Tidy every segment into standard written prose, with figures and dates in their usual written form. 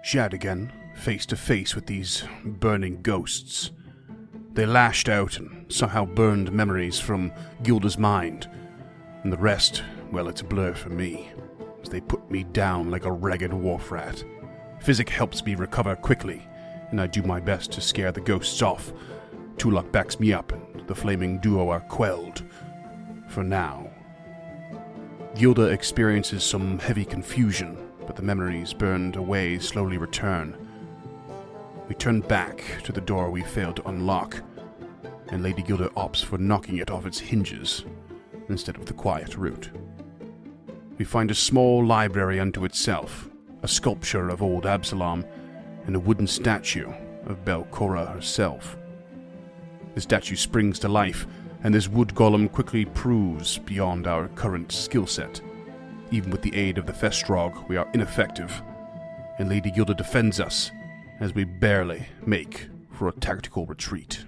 Shad again, face to face with these burning ghosts. They lashed out and somehow burned memories from Gilda's mind, and the rest, well, it's a blur for me, as they put me down like a ragged wharf rat. Physic helps me recover quickly, and I do my best to scare the ghosts off. Tulak backs me up, and the flaming duo are quelled. For now. Gilda experiences some heavy confusion, but the memories burned away slowly return. We turn back to the door we failed to unlock, and Lady Gilda opts for knocking it off its hinges instead of the quiet route. We find a small library unto itself, a sculpture of old Absalom, and a wooden statue of Belcora herself. The statue springs to life, and this wood golem quickly proves beyond our current skill set. Even with the aid of the Festrog, we are ineffective, and Lady Gilda defends us as we barely make for a tactical retreat.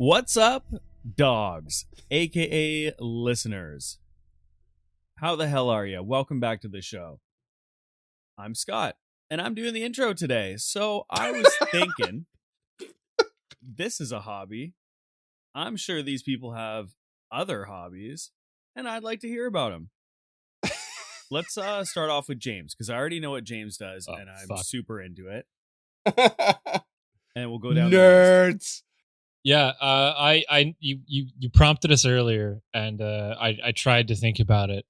What's up, dogs, aka listeners? How the hell are you? Welcome back to the show. I'm Scott, and I'm doing the intro today. So I was thinking, this is a hobby. I'm sure these people have other hobbies, and I'd like to hear about them. Let's start off with James, because I already know what James does, and I'm super into it. And we'll go down nerds. Yeah, you prompted us earlier, and I tried to think about it,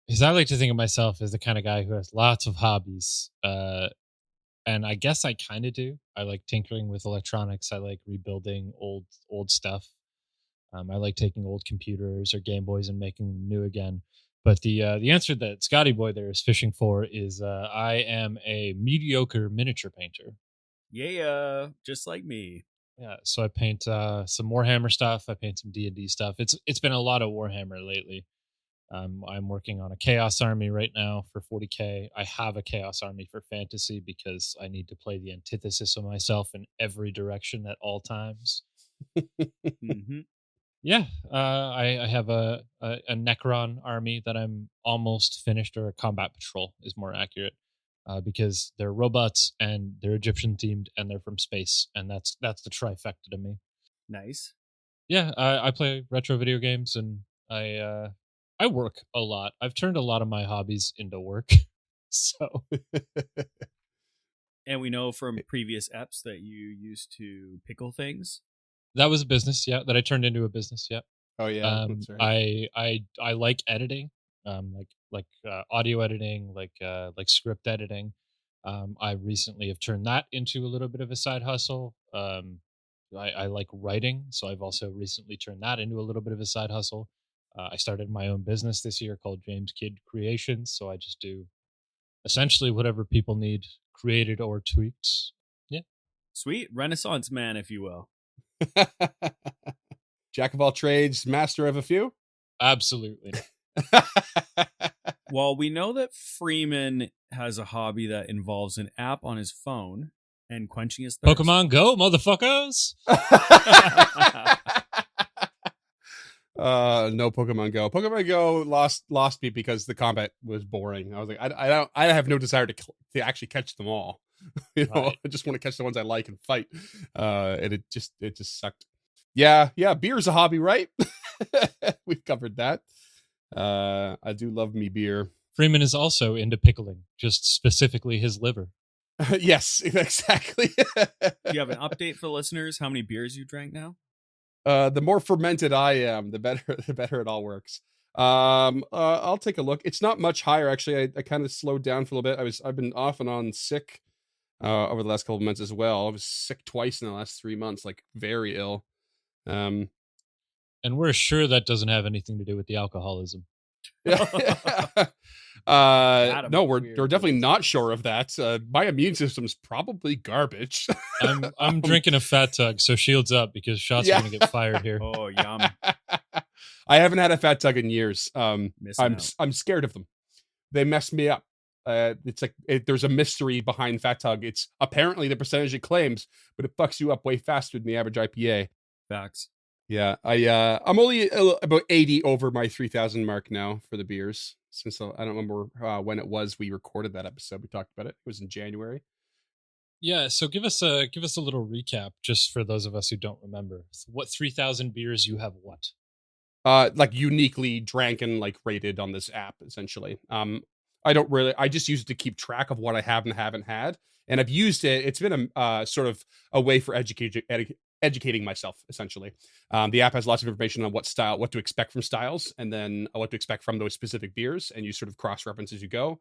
because I like to think of myself as the kind of guy who has lots of hobbies, and I guess I kind of do. I like tinkering with electronics. I like rebuilding old stuff. I like taking old computers or Game Boys and making them new again. But the answer that Scotty Boy there is fishing for is I am a mediocre miniature painter. Yeah, just like me. Yeah, so I paint some Warhammer stuff. I paint some D&D stuff. It's been a lot of Warhammer lately. I'm working on a Chaos Army right now for 40K. I have a Chaos Army for Fantasy because I need to play the antithesis of myself in every direction at all times. Mm-hmm. Yeah, I have a Necron army that I'm almost finished, or a Combat Patrol is more accurate. Because they're robots and they're Egyptian themed and they're from space, and that's the trifecta to me. Nice. Yeah, I play retro video games, and I work a lot. I've turned a lot of my hobbies into work. So, and we know from previous eps that you used to pickle things. That was a business, yeah. That I turned into a business, yeah. Oh yeah, that's right. I like editing. Like audio editing, like script editing. I recently have turned that into a little bit of a side hustle. I like writing, so I've also recently turned that into a little bit of a side hustle. I started my own business this year called James Kidd Creations, so I just do essentially whatever people need created or tweaked. Yeah. Sweet. Renaissance man, if you will. Jack of all trades, master of a few? Absolutely. Well, we know that Freeman has a hobby that involves an app on his phone and quenching his thirst. Pokemon Go, motherfuckers! No Pokemon Go. Pokemon Go lost me because the combat was boring. I was like, I have no desire to actually catch them all. You know, right. I just want to catch the ones I like and fight. And it just sucked. Yeah, beer's a hobby, right? We've covered that. I do love me beer. Freeman is also into pickling, just specifically his liver. Yes, exactly. Do you have an update for the listeners? How many beers you drank now? The more fermented I am, the better it all works. I'll take a look. It's not much higher actually. I kind of slowed down for a little bit. I've been off and on sick over the last couple of months as well. I was sick twice in the last 3 months, like very ill. And we're sure that doesn't have anything to do with the alcoholism. No, we're definitely not sure of that. My immune system's probably garbage. I'm drinking a Fat Tug, so shields up because shots are gonna get fired here. Oh, yum. I haven't had a Fat Tug in years. I'm out. scared of them. They mess me up. It's like there's a mystery behind Fat Tug. It's apparently the percentage it claims, but it fucks you up way faster than the average IPA. Facts. Yeah, I'm only about 80 over my 3,000 mark now for the beers. Since I don't remember when it was we recorded that episode. We talked about it. It was in January. Yeah, so give us a little recap, just for those of us who don't remember. What 3,000 beers you have? What? Like uniquely drank and like rated on this app, essentially. I just use it to keep track of what I have and haven't had, and I've used it. It's been a sort of a way for educating myself, essentially. The app has lots of information on what to expect from styles, and then what to expect from those specific beers, and you sort of cross-reference as you go.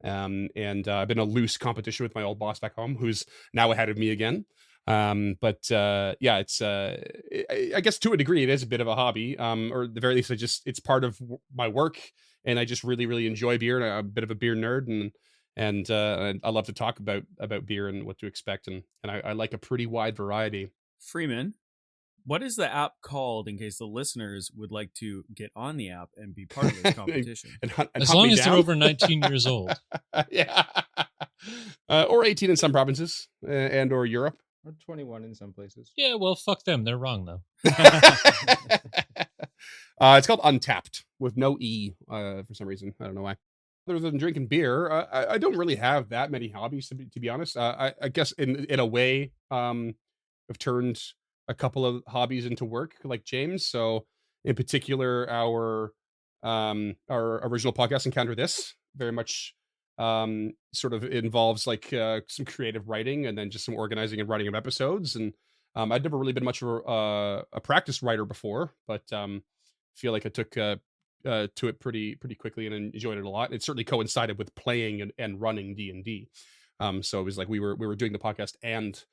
And I've been in a loose competition with my old boss back home, who's now ahead of me again. It's I guess to a degree it is a bit of a hobby, or at the very least it's part of my work, and I just really enjoy beer, and I'm a bit of a beer nerd, and I love to talk about beer and what to expect, and I like a pretty wide variety. Freeman, what is the app called in case the listeners would like to get on the app and be part of this competition? and as long as they're over 19 years old. Yeah. Or 18 in some provinces, and or Europe. Or 21 in some places. Yeah, well, fuck them. They're wrong, though. It's called Untapped with no E for some reason. I don't know why. Other than drinking beer, I don't really have that many hobbies, to be honest. I guess in a way, I've turned a couple of hobbies into work, like James. So in particular, our original podcast, Encounter This, very much sort of involves like some creative writing, and then just some organizing and writing of episodes. And I'd never really been much of a practice writer before, but feel like I took to it pretty quickly and enjoyed it a lot. It certainly coincided with playing and running D&D. So it was like we were doing the podcast and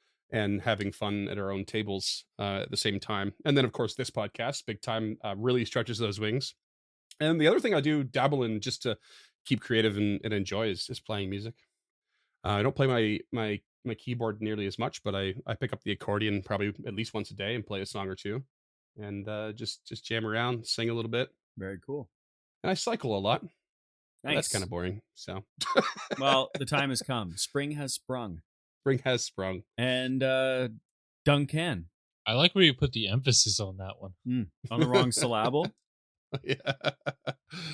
having fun at our own tables at the same time. And then of course this podcast, big time, really stretches those wings. And the other thing I do dabble in just to keep creative and enjoy is playing music. I don't play my keyboard nearly as much, but I pick up the accordion probably at least once a day and play a song or two, and just jam around, sing a little bit. Very cool. And I cycle a lot. Nice. That's kind of boring. So, well, the time has come. Spring has sprung. Spring has sprung. And Duncan. I like where you put the emphasis on that one. On the wrong syllable. Yeah.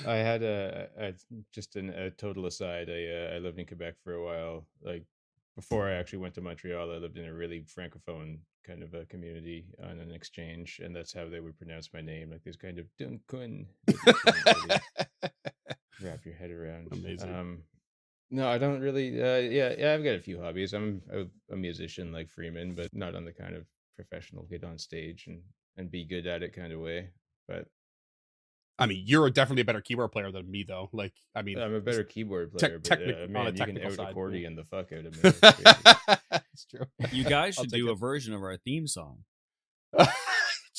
I had a total aside. I lived in Quebec for a while. Like before I actually went to Montreal, I lived in a really francophone kind of a community on an exchange, and that's how they would pronounce my name, like this kind of Duncan. Wrap your head around. Amazing. No, I don't really. I've got a few hobbies. I'm a musician like Freeman, but not on the kind of professional get on stage and be good at it kind of way. But I mean, you're definitely a better keyboard player than me, though. Like, I mean, I'm a better keyboard player, but man, you can out accordion the fuck out of me. It's true. You guys should do a version of our theme song. Could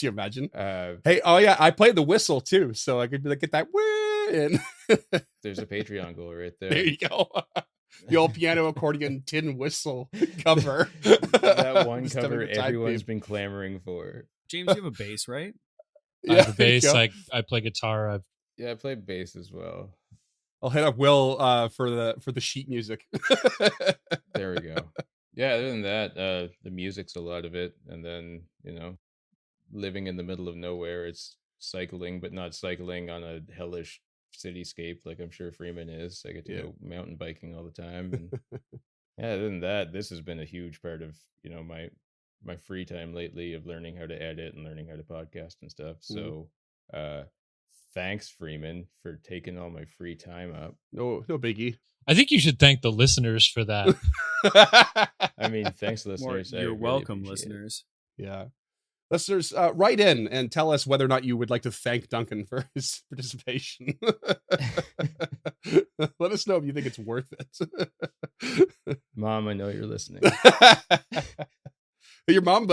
you imagine? Hey, oh yeah, I play the whistle too, so I could be like, get that in. There's a Patreon goal right there. There you go. The old piano accordion tin whistle cover. That one cover everyone's been clamoring for. James, you have a bass, right? I have a bass. I play guitar. I play bass as well. I'll hit up Will for the sheet music. There we go. Yeah, other than that, the music's a lot of it, and then living in the middle of nowhere, it's cycling, but not cycling on a hellish cityscape like I'm sure Freeman is. I get to go mountain biking all the time, and yeah, other than that, this has been a huge part of my my free time lately of learning how to edit and learning how to podcast and stuff. So thanks, Freeman, for taking all my free time up. No biggie. I think you should thank the listeners for that. I mean, thanks, listeners. I You're really welcome, appreciate it. listeners. Yeah. Listeners, write in and tell us whether or not you would like to thank Duncan for his participation. Let us know if you think it's worth it. Mom, I know you're listening. Your mom,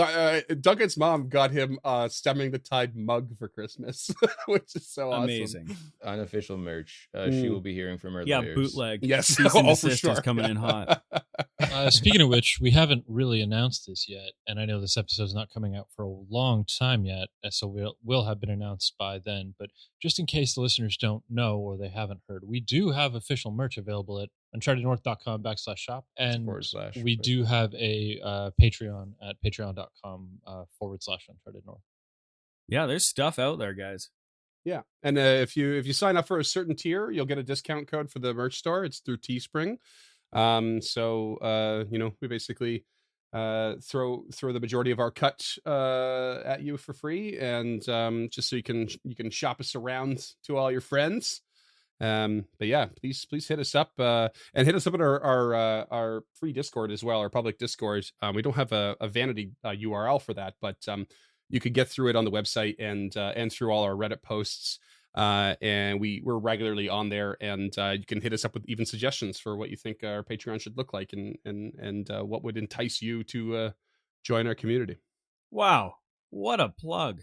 Duncan's mom got him Stemming the Tide mug for Christmas, which is so Amazing. awesome. Unofficial merch. She will be hearing from her Yeah, lawyers. bootleg. Yes, Cease and oh, for desist is sure. coming in hot. Speaking of which, we haven't really announced this yet, and I know this episode's not coming out for a long time yet, so will have been announced by then. But just in case the listeners don't know or they haven't heard, we do have official merch available at unchartednorth.com/shop, and / we do have a Patreon at patreon.com/unchartednorth. Yeah, there's stuff out there, guys. Yeah, and if you sign up for a certain tier, you'll get a discount code for the merch store. It's through Teespring. So we basically throw the majority of our cut at you for free, and just so you can shop us around to all your friends. But yeah, please hit us up and hit us up at our free Discord as well, our public Discord. We don't have a vanity URL for that, but you could get through it on the website and through all our Reddit posts. And we're regularly on there, and you can hit us up with even suggestions for what you think our Patreon should look like, and what would entice you to join our community. Wow, what a plug.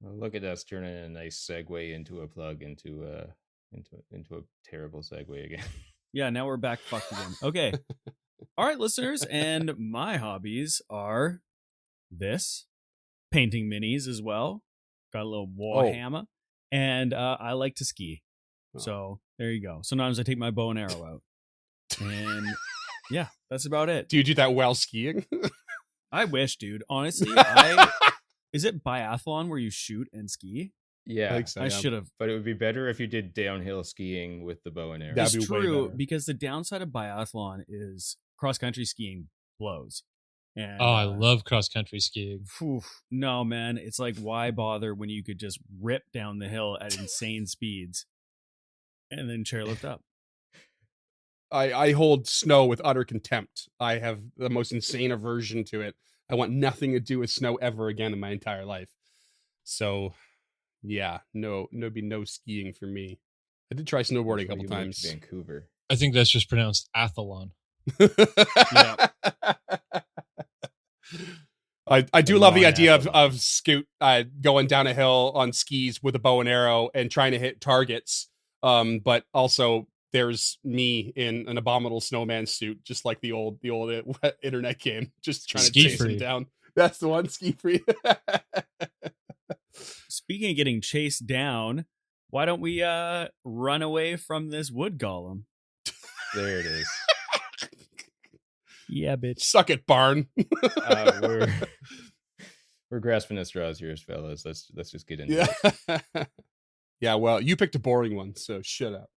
Well, look at us turning a nice segue into a plug into a terrible segue again. Yeah, now we're back fucked again. Okay. All right, listeners, and my hobbies are this, painting minis as well. Got a little warhammer, and I like to ski. So there you go. Sometimes I take my bow and arrow out, and yeah, that's about it. Do you do that while skiing? I wish, dude. Honestly, is it biathlon where you shoot and ski? Yeah, I think so, I yeah. should have. but it would be better if you did downhill skiing with the bow and arrow. That'd It's be way true, better. because the downside of biathlon is cross-country skiing blows. And, I love cross-country skiing. No, man. It's like, why bother when you could just rip down the hill at insane speeds and then chairlift up? I hold snow with utter contempt. I have the most insane aversion to it. I want nothing to do with snow ever again in my entire life. So, yeah, no skiing for me. I did try snowboarding a couple times. Vancouver. I think that's just pronounced athlon. Yeah. I do love the idea of Scoot going down a hill on skis with a bow and arrow and trying to hit targets. But also there's me in an abominable snowman suit, just like the old internet game, just trying to chase him down. That's the one, Ski Free. Speaking of getting chased down, why don't we run away from this wood golem? There it is. Yeah, bitch. Suck it, Barn. We're grasping at straws here, fellas. Let's just get into it. Yeah, well, you picked a boring one, so shut up.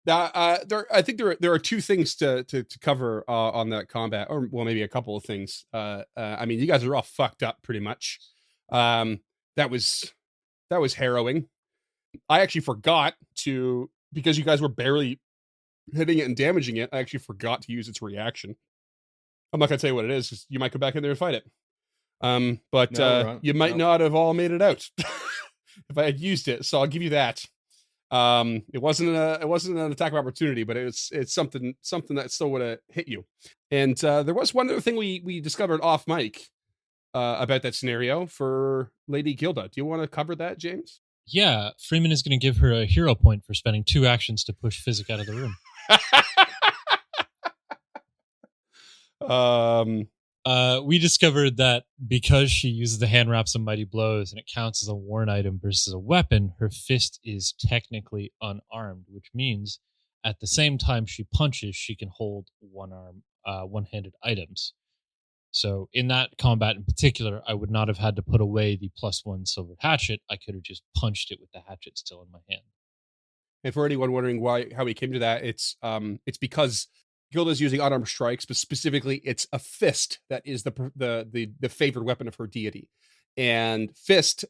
Now, I think there are two things to cover on that combat, or well, maybe a couple of things. I mean, you guys are all fucked up pretty much. That was harrowing. I actually forgot to, because you guys were barely hitting it and damaging it, I actually forgot to use its reaction. I'm not gonna tell you what it is, because you might come back in there and fight it. But you might not have all made it out if I had used it. So I'll give you that. It wasn't an attack of opportunity, but it's something that still would have hit you. And there was one other thing we discovered off mic about that scenario for Lady Gilda. Do you want to cover that, James? Yeah, Freeman is going to give her a hero point for spending 2 actions to push Physic out of the room. We discovered that because she uses the hand wraps and mighty blows and it counts as a worn item versus a weapon, her fist is technically unarmed, which means at the same time she punches, she can hold one-handed items. So in that combat in particular, I would not have had to put away the +1 silver hatchet. I could have just punched it with the hatchet still in my hand. And for anyone wondering how we came to that, it's because Gilda's using unarmed strikes, but specifically it's a fist that is the favored weapon of her deity. And fist,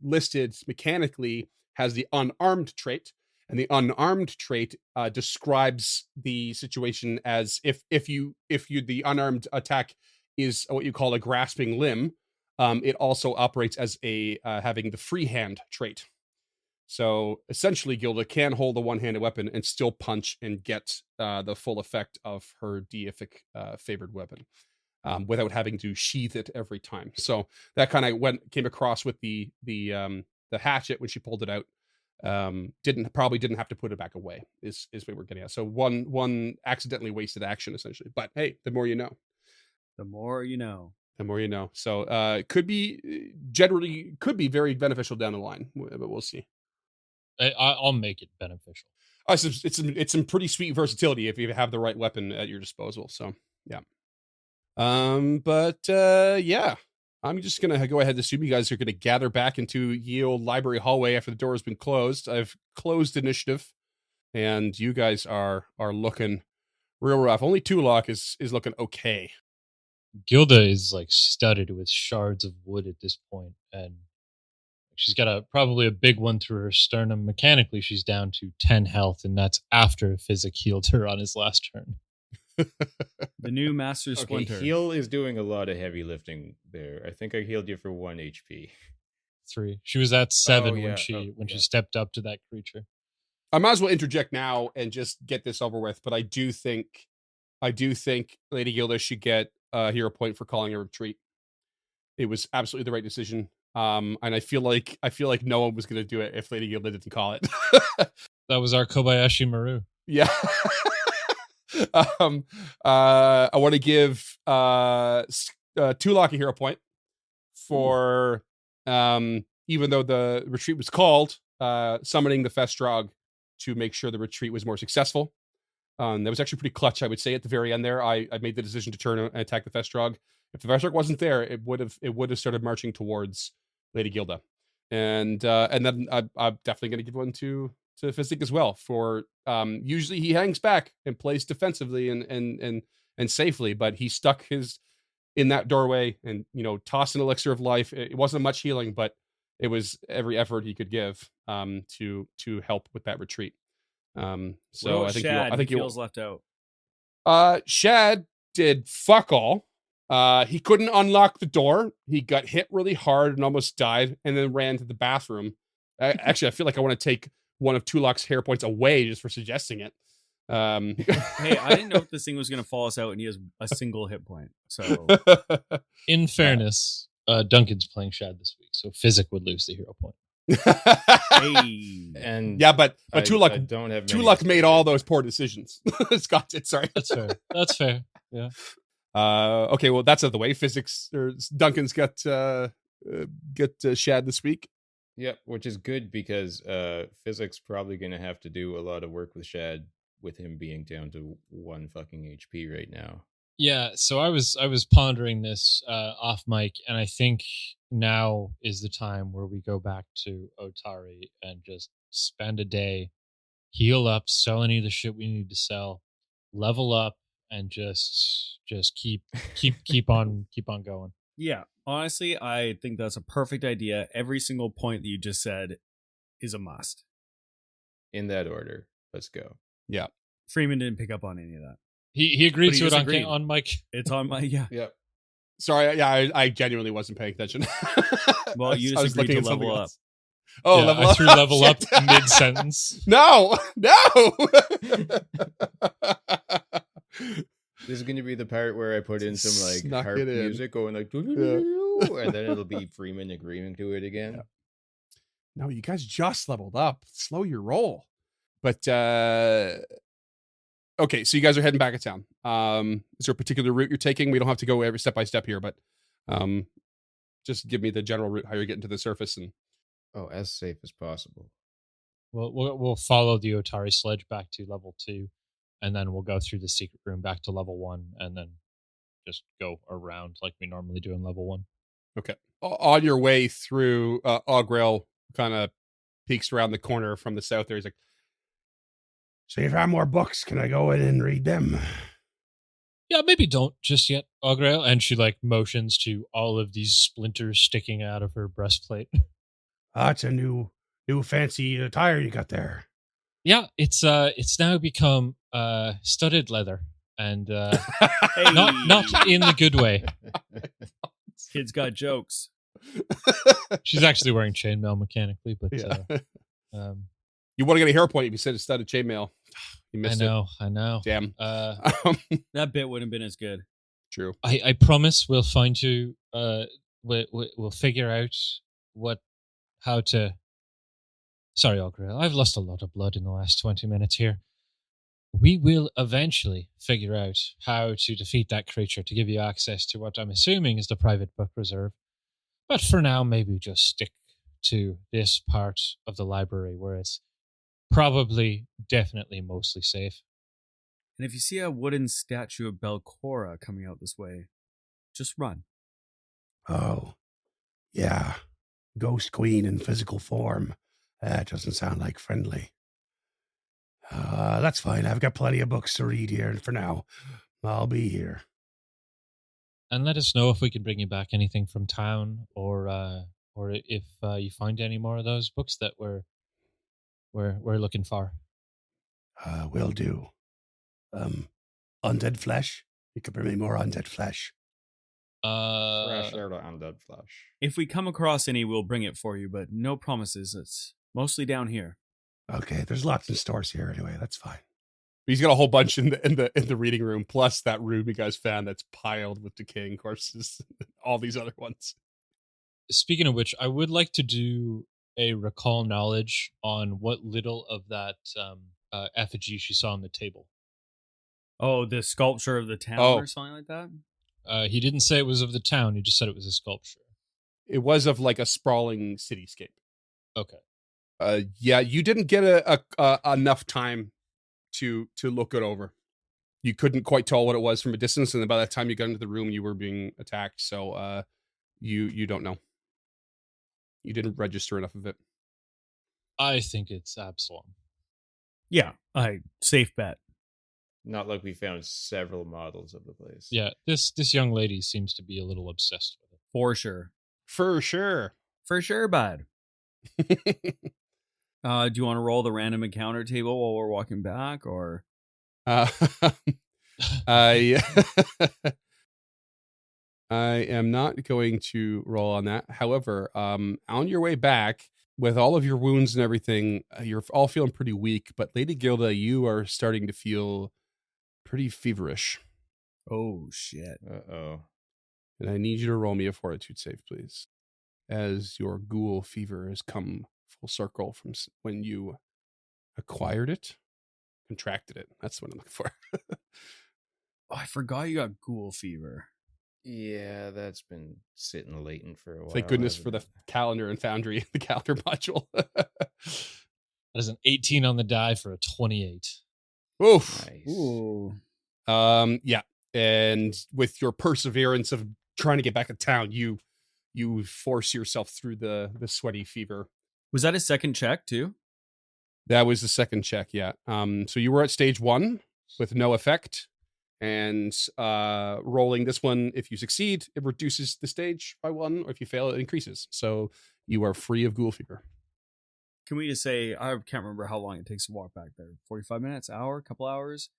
listed mechanically, has the unarmed trait, and the unarmed trait describes the situation as if the unarmed attack is what you call a grasping limb. It also operates as a having the free hand trait. So essentially, Gilda can hold a one-handed weapon and still punch and get the full effect of her deific favored weapon without having to sheath it every time. So that kind of came across with the hatchet when she pulled it out. Probably didn't have to put it back away. Is what we're getting at. So one accidentally wasted action essentially. But hey, the more you know. The more you know. The more you know. So could be very beneficial down the line, but we'll see. I'll make it beneficial. It's some pretty sweet versatility if you have the right weapon at your disposal. So yeah. Yeah, I'm just gonna go ahead and assume you guys are gonna gather back into ye old library hallway after the door has been closed. I've closed initiative, and you guys are looking real rough. Only Tulok is looking okay. Gilda is like studded with shards of wood at this point, and she's got probably a big one through her sternum. Mechanically, she's down to 10 health, and that's after Physic healed her on his last turn. The new Master Splinter. Heal is doing a lot of heavy lifting there. I think I healed you for 1 HP. 3. She was at 7 yeah. when she stepped up to that creature. I might as well interject now and just get this over with. But I do think Lady Gilda should get a hero point for calling a retreat. It was absolutely the right decision. And I feel like no one was going to do it if Lady Gilda didn't call it. That was our Kobayashi Maru. Yeah. I want to give Tulok a hero point for even though the retreat was called, summoning the Festrog to make sure the retreat was more successful. That was actually pretty clutch, I would say. At the very end there, I made the decision to turn and attack the Festrog. If the Festrog wasn't there, it would have started marching towards Lady Gilda, and then I'm definitely going to give one to Physic as well. For usually he hangs back and plays defensively and safely, but he stuck his in that doorway and tossed an elixir of life. It wasn't much healing, but it was every effort he could give to help with that retreat. So I think he feels left out. Shad did fuck all. He couldn't unlock the door. He got hit really hard and almost died, and then ran to the bathroom. Actually, I feel like I want to take one of Tulok's hero points away just for suggesting it. Hey, I didn't know if this thing was going to fall us out, and he has a single hit point. So, in fairness, Duncan's playing Shad this week, so Physic would lose the hero point. hey. And yeah, but Tulok made all those poor decisions. Scott did. Sorry, that's fair. That's fair. Yeah. Okay, well that's out of the way. Duncan's got Shad this week. Yep, which is good because Physic's probably going to have to do a lot of work with Shad with him being down to 1 fucking HP right now. Yeah, so I was pondering this off mic, and I think now is the time where we go back to Otari and just spend a day, heal up, sell any of the shit we need to sell, level up, and just keep on going. Yeah, honestly, I think that's a perfect idea. Every single point that you just said is a must. In that order, let's go. Yeah, Freeman didn't pick up on any of that. He agreed to it on mic. It's on my yeah. Yep. Sorry, yeah, I genuinely wasn't paying attention. Well, you just agreed to level up. Oh, yeah, level I up. threw level up mid sentence. No. This is going to be the part where I put in some like harp music going like, and then it'll be Freeman agreeing to it again. Yeah. No, you guys just leveled up. Slow your roll. But okay, so you guys are heading back to town. Is there a particular route you're taking? We don't have to go every step by step here, but just give me the general route, how you're getting to the surface. And as safe as possible. We'll follow the Otari sledge back to level 2, and then we'll go through the secret room back to level 1, and then just go around like we normally do in level 1. Okay. On your way through, Augrail kind of peeks around the corner from the south there. He's like, So if I have more books, can I go in and read them? Yeah, maybe don't just yet, Augrael. And she like motions to all of these splinters sticking out of her breastplate. It's a new fancy attire you got there. Yeah, it's now become studded leather, and Hey, not in the good way. Kid's got jokes. She's actually wearing chainmail mechanically, but Yeah. You want to get a hair point if you said it's studded chainmail. You missed it. I know. Damn. That bit wouldn't have been as good. True. I promise we'll find you. We'll figure out how to. Sorry, Augrael. I've lost a lot of blood in the last 20 minutes here. We will eventually figure out how to defeat that creature to give you access to what I'm assuming is the private book reserve. But for now, maybe just stick to this part of the library where it's probably, definitely, mostly safe. And if you see a wooden statue of Belcora coming out this way, just run. Oh, yeah. Ghost Queen in physical form. That doesn't sound like friendly. That's fine. I've got plenty of books to read here, and for now, I'll be here. And let us know if we can bring you back anything from town, or if you find any more of those books that we're looking for. Will do. Undead flesh. You could bring me more undead flesh. Fresh out of undead flesh. If we come across any, we'll bring it for you, but no promises. It's mostly down here. Okay, there's lots in stores here anyway. That's fine. He's got a whole bunch in the reading room, plus that room you guys found that's piled with decaying corpses. All these other ones. Speaking of which, I would like to do a recall knowledge on what little of that effigy she saw on the table. Oh, the sculpture of the town or something like that? He didn't say it was of the town. He just said it was a sculpture. It was of like a sprawling cityscape. Okay. Yeah, you didn't get enough time to look it over. You couldn't quite tell what it was from a distance, and by the time you got into the room, you were being attacked. So you don't know. You didn't register enough of it. I think it's Absalom. Yeah, safe bet. Not like we found several models of the place. Yeah, this young lady seems to be a little obsessed with it. For sure. For sure. For sure, bud. Do you want to roll the random encounter table while we're walking back, or? I am not going to roll on that. However, on your way back, with all of your wounds and everything, you're all feeling pretty weak. But Lady Gilda, you are starting to feel pretty feverish. Oh, shit. Uh-oh. And I need you to roll me a fortitude save, please. As your ghoul fever has come full circle from when you acquired it, contracted it. That's what I'm looking for. Oh, I forgot you got ghoul fever. Yeah, that's been sitting latent for a while. Thank goodness for the calendar and Foundry, the calendar module. That is an 18 on the die for a 28. Oof. Nice. Ooh. Yeah. And with your perseverance of trying to get back to town, you force yourself through the sweaty fever. Was that a second check too? That was the second check, yeah. So you were at stage 1 with no effect. And rolling this one, if you succeed, it reduces the stage by 1, or if you fail, it increases. So you are free of ghoul fever. Can we just say, I can't remember how long it takes to walk back there. 45 minutes, hour, couple hours?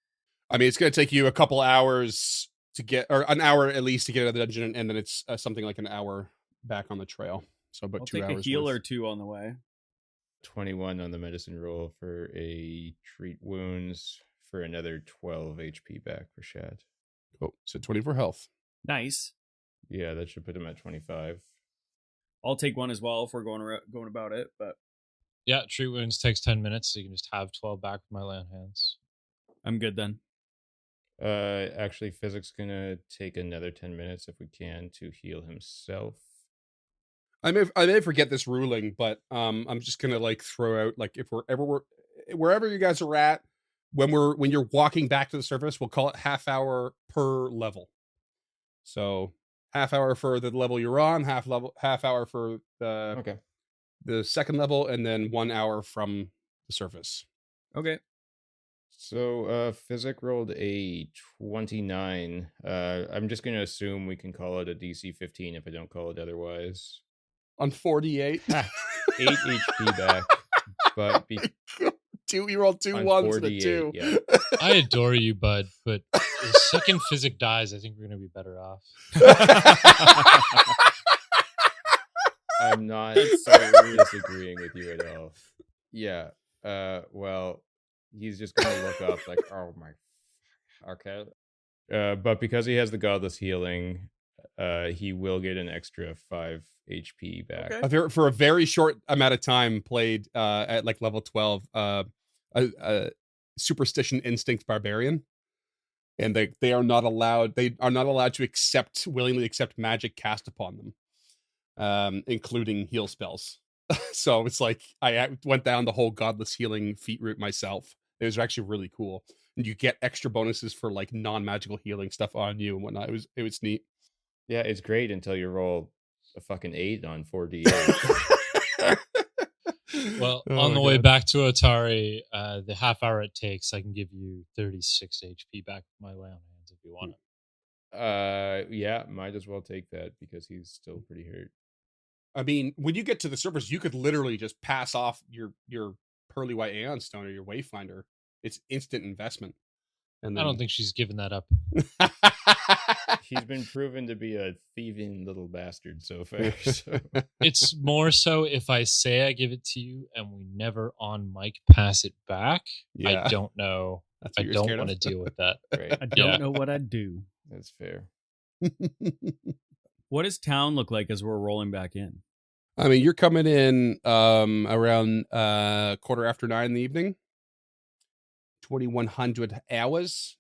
I mean, it's going to take you a couple hours to get, or an hour at least to get out of the dungeon, and then it's something like an hour back on the trail. So about I'll 2 take hours. a heal worth. or 2 on the way. 21 on the medicine roll for a treat wounds for another 12 HP back for Shad. Oh, so 24 health. Nice. Yeah, that should put him at 25. I'll take 1 as well if we're going about it, but Yeah, treat wounds takes 10 minutes, so you can just have 12 back with my lay on hands. I'm good then. Actually, Physic's gonna take another 10 minutes if we can to heal himself. I may forget this ruling, but I'm just gonna like throw out, like, if wherever you guys are at, when you're walking back to the surface, we'll call it half hour per level. So half hour for the level you're on, half hour for Okay. the second level, and then 1 hour from the surface. Okay. So Physic rolled a 29. I'm just gonna assume we can call it a DC 15 if I don't call it otherwise. On 48. Ha, 8 HP back, but You rolled two on ones and a 48, two. yeah. I adore you, bud, but the second Physic dies, I think we're gonna be better off. I'm not disagreeing with you at all. Yeah. Well, he's just gonna look up like, oh my. Okay. But because he has the godless healing, he will get an extra 5 HP back. Okay. For a very short amount of time, played at like level 12, a superstition instinct barbarian, and they are not allowed. They are not allowed to willingly accept magic cast upon them, including heal spells. So it's like I went down the whole godless healing feat route myself. It was actually really cool, and you get extra bonuses for like non-magical healing stuff on you and whatnot. It was neat. Yeah, it's great until you roll a fucking 8 on 4d8. Well, Oh on the my way God. back to Atari, the half hour it takes, I can give you 36 HP back my way on hands if you want it. Yeah, might as well take that because he's still pretty hurt. I mean, when you get to the surface, you could literally just pass off your pearly white aeon stone or your wayfinder. It's instant investment. And I don't think she's given that up. He's been proven to be a thieving little bastard so far. So. It's more so if I say I give it to you and we never on mic pass it back. Yeah. I don't know. That's I what you're don't scared want to of? deal with that. Right. I don't Yeah. know what I'd do. That's fair. What does town look like as we're rolling back in? I mean, you're coming in around 9:15 in the evening, 2100 hours.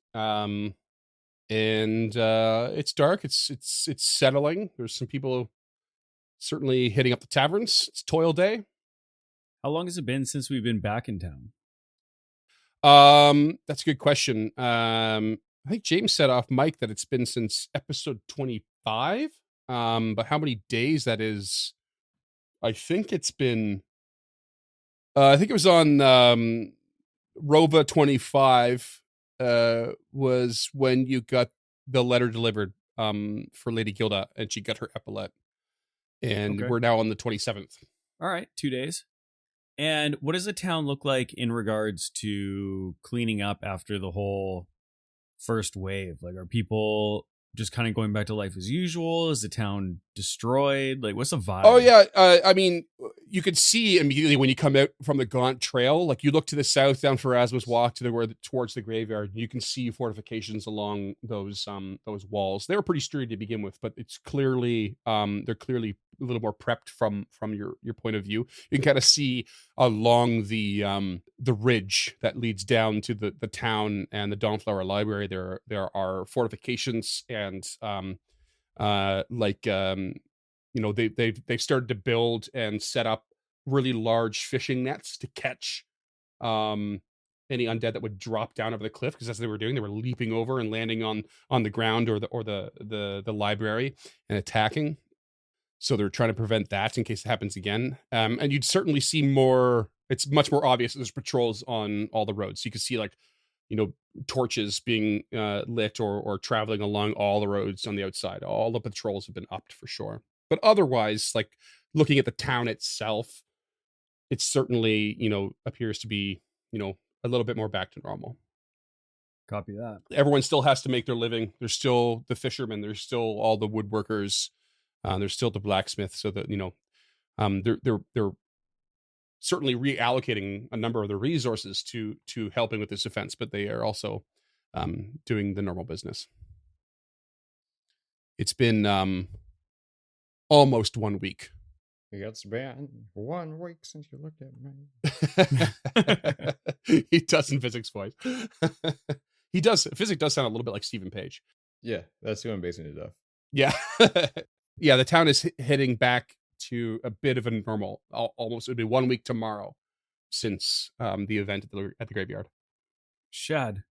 And it's dark. It's settling. There's some people certainly hitting up the taverns. It's toil day. How long has it been since we've been back in town? That's a good question. I think James said off mic that it's been since episode 25. But how many days that is? I think it's been. I think it was on Rova 25. Was when you got the letter delivered for Lady Gilda, and she got her epaulet, and Okay. we're now on the 27th. All right, 2 days. And what does the town look like in regards to cleaning up after the whole first wave? Like, are people just kind of going back to life as usual? Is the town destroyed? Like, what's the vibe? Oh yeah, I mean, you could see immediately when you come out from the Gaunt Trail. Like you look to the south down Pharasma's Walk towards the graveyard. You can see fortifications along those walls. They were pretty sturdy to begin with, but it's clearly they're clearly a little more prepped from your point of view. You can kind of see along the ridge that leads down to the town and the Dawnflower Library. There are fortifications and they've started to build and set up really large fishing nets to catch any undead that would drop down over the cliff, because that's what they were doing. They were leaping over and landing on the ground or the library and attacking. So they're trying to prevent that in case it happens again. And you'd certainly see more. It's much more obvious that there's patrols on all the roads. So you can see torches being lit or traveling along all the roads on the outside. All the patrols have been upped for sure. But otherwise, like looking at the town itself, it certainly, appears to be, a little bit more back to normal. Copy that. Everyone still has to make their living. There's still the fishermen. There's still all the woodworkers. There's still the blacksmith. So that, they're certainly reallocating a number of the resources to helping with this defense, but they are also doing the normal business. It's been almost 1 week. It's been 1 week since you looked at me. He does in Physics voice. He does. Physics does sound a little bit like Stephen Page. Yeah, that's who I'm basing it off. Yeah. Yeah, the town is heading back to a bit of a normal. Almost, it would be 1 week tomorrow since the event at the graveyard. Shad,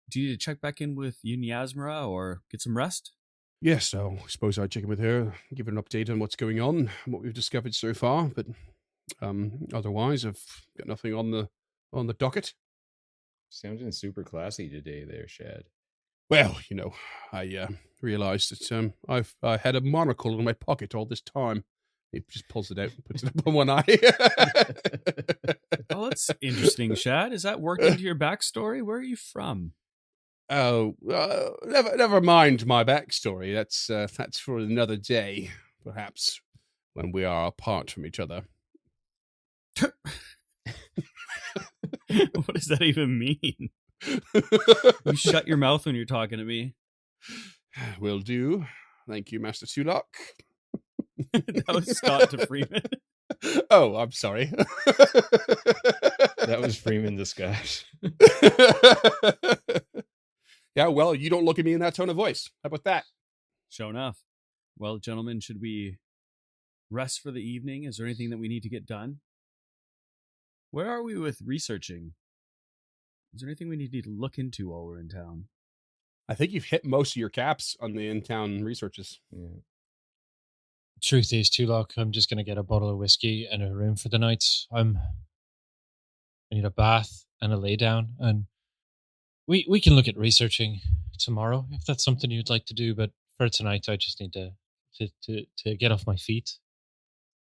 do you need to check back in with Yasmara or get some rest? Yeah, so I suppose I'd check in with her, give her an update on what's going on, what we've discovered so far. But otherwise, I've got nothing on the docket. Sounding super classy today there, Shad. Well, I realized that I had a monocle in my pocket all this time. He just pulls it out and puts it up on one eye. Oh, that's interesting, Shad. Is that worked into your backstory? Where are you from? Oh, never mind my backstory. That's for another day, perhaps, when we are apart from each other. What does that even mean? You shut your mouth when you're talking to me. Will do. Thank you, Master Tulok. That was Scott to Freeman. Oh, I'm sorry. That was Freeman the Scotch. Yeah, well, you don't look at me in that tone of voice. How about that? Sure enough. Well, gentlemen, should we rest for the evening? Is there anything that we need to get done? Where are we with researching? Is there anything we need to look into while we're in town? I think you've hit most of your caps on the in-town researches. Yeah. Truth is, Tulok, I'm just going to get a bottle of whiskey and a room for the night. I need a bath and a lay down, and we can look at researching tomorrow if that's something you'd like to do. But for tonight, I just need to get off my feet.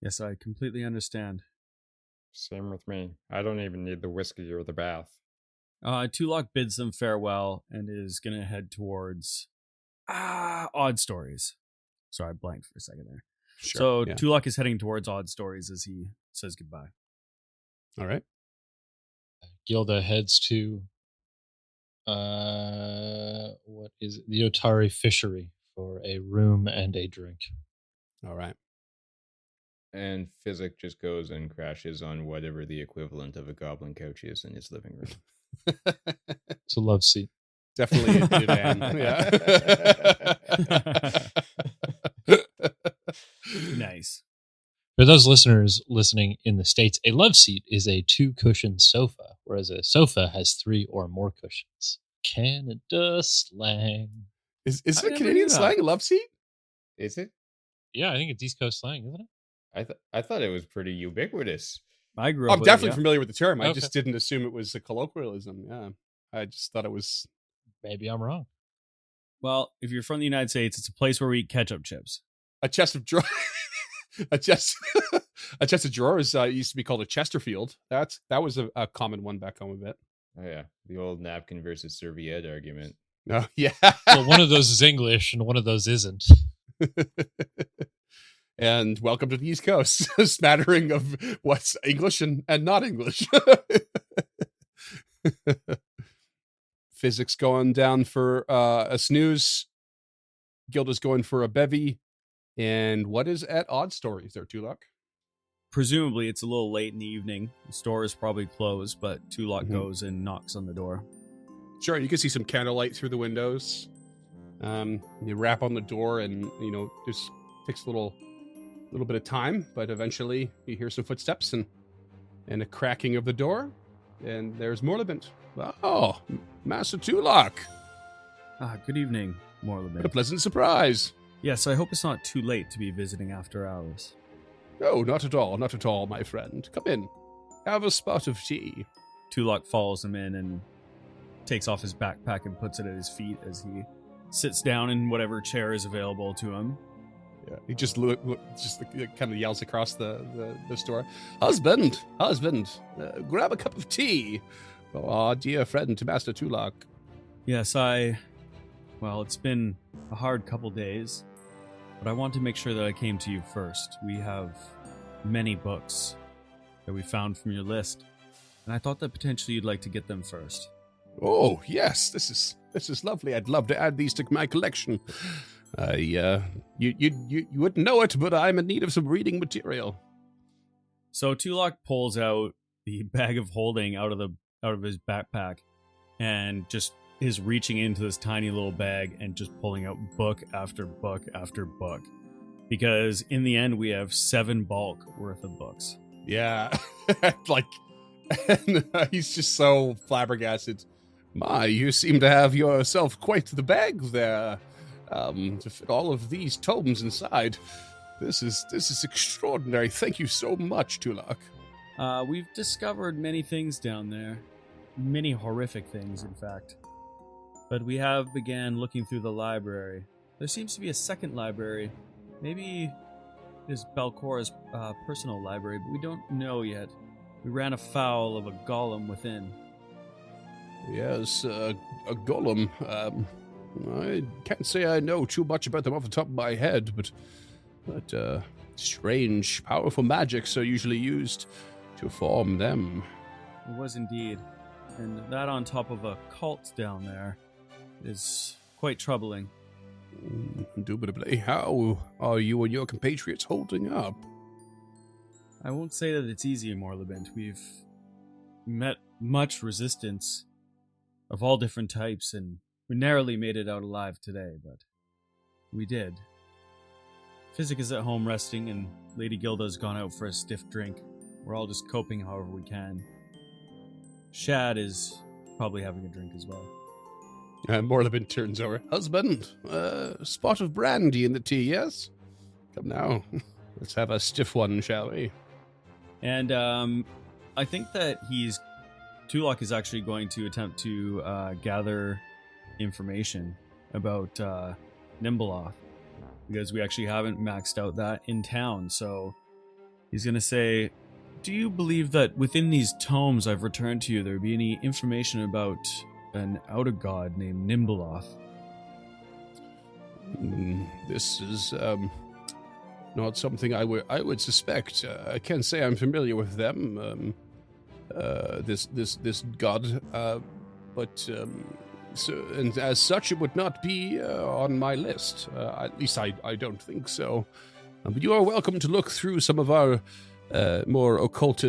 Yes, I completely understand. Same with me. I don't even need the whiskey or the bath. Tulok bids them farewell and is going to head towards Odd Stories. Sorry, I blanked for a second there. Sure, So yeah. Tulok is heading towards Odd Stories as he says goodbye. All right. Gilda heads to what is it? The Otari Fishery for a room and a drink. All right. And Physic just goes and crashes on whatever the equivalent of a goblin couch is in his living room. It's a love seat. Definitely a divan. Yeah. Nice. For those listeners listening in the States, a love seat is a 2-cushion sofa, whereas a sofa has 3 or more cushions. Canada slang. Is I it never knew Canadian that. slang, love seat? Is it? Yeah, I think it's East Coast slang, isn't it? I thought it was pretty ubiquitous. I grew up I'm with definitely it, yeah. familiar with the term. I Okay. just didn't assume it was a colloquialism. Yeah. I just thought it was. Maybe I'm wrong. Well, if you're from the United States, it's a place where we eat ketchup chips. A chest of drawers. a chest of drawers used to be called a Chesterfield. That was a common one back home a bit. Oh yeah, the old napkin versus serviette argument. Oh yeah. Well, one of those is English and one of those isn't. And welcome to the East Coast, a smattering of what's English and not English. Physics going down for a snooze. Gilda's going for a bevy. And what is at Odd Stories there, Tulok? Presumably, it's a little late in the evening. The store is probably closed, but Tulok Mhm. goes and knocks on the door. Sure, you can see some candlelight through the windows. You rap on the door, and just takes a little bit of time, but eventually you hear some footsteps and a cracking of the door, and there's Morlebent. Oh, Master Tulok! Good evening, What a Morlebent. pleasant surprise! Yes, I hope it's not too late to be visiting after hours. Oh, not at all, my friend. Come in. Have a spot of tea. Tulok follows him in and takes off his backpack and puts it at his feet as he sits down in whatever chair is available to him. Yeah, he just kind of yells across the store. Husband, grab a cup of tea. Oh, our dear friend, Master Tulok. Yes, well, it's been a hard couple days, but I want to make sure that I came to you first. We have many books that we found from your list, and I thought that potentially you'd like to get them first. Oh, yes, this is lovely. I'd love to add these to my collection. You wouldn't know it, but I'm in need of some reading material. So Tulok pulls out the bag of holding out of his backpack and just is reaching into this tiny little bag and just pulling out book after book after book. Because in the end, we have 7 bulk worth of books. Yeah, and he's just so flabbergasted. My, you seem to have yourself quite the bag there, to fit all of these tomes inside. This is extraordinary. Thank you so much, Tulok. We've discovered many things down there. many horrific things, in fact. But we have began looking through the library. There seems to be a second library. Maybe it is Belcora's personal library, but we don't know yet. We ran afoul of a golem within. Yes, a golem. I can't say I know too much about them off the top of my head, but strange, powerful magics are usually used to form them. It was indeed. And that on top of a cult down there is quite troubling. Indubitably. How are you and your compatriots holding up? I won't say that it's easy, Morlabent. We've met much resistance of all different types, and we narrowly made it out alive today, but we did. Physic is at home resting, and Lady Gilda's gone out for a stiff drink. We're all just coping however we can. Shad is probably having a drink as well. Morlabin turns over. Husband, spot of brandy in the tea, yes? Come now, let's have a stiff one, shall we? And I think that Tulok is actually going to attempt to gather information about Nimbleoth, because we actually haven't maxed out that in town. So he's going to say, do you believe that within these tomes I've returned to you, there would be any information about an outer god named Nimbleoth? This is not something I would suspect. I can't say I'm familiar with them. This god, but so, and as such, it would not be on my list. At least I don't think so. But you are welcome to look through some of our more occult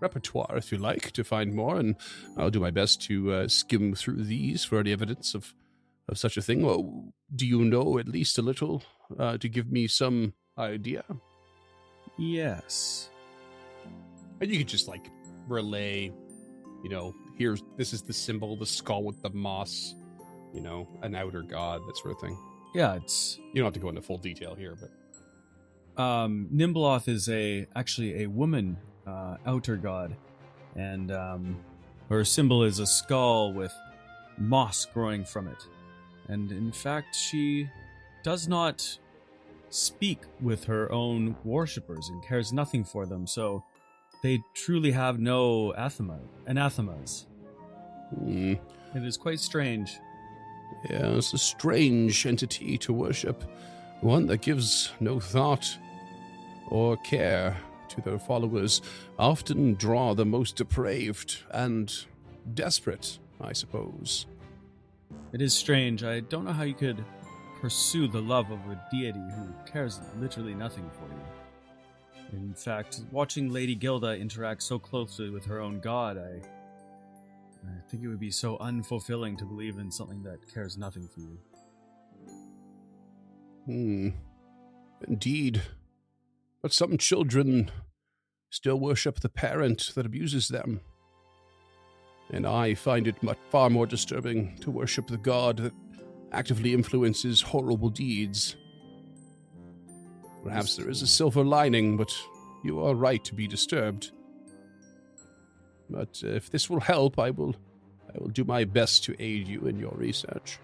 repertoire, if you like, to find more, and I'll do my best to skim through these for any evidence of such a thing. Well, do you know at least a little to give me some idea? Yes. And you could just like relay, this is the symbol, the skull with the moss, an outer god, that sort of thing. Yeah, it's... You don't have to go into full detail here, but... Nimbleoth is actually a woman outer god, and her symbol is a skull with moss growing from it. And in fact, she does not speak with her own worshippers and cares nothing for them, so they truly have no anathemas. It is quite strange. Yeah, it's a strange entity to worship. One that gives no thought or care to their followers, often draw the most depraved and desperate, I suppose. It is strange. I don't know how you could pursue the love of a deity who cares literally nothing for you. In fact, watching Lady Gilda interact so closely with her own god, I think it would be so unfulfilling to believe in something that cares nothing for you. Indeed. But some children still worship the parent that abuses them. And I find it far more disturbing to worship the god that actively influences horrible deeds. Perhaps there is a silver lining, but you are right to be disturbed. But if this will help, I will do my best to aid you in your research.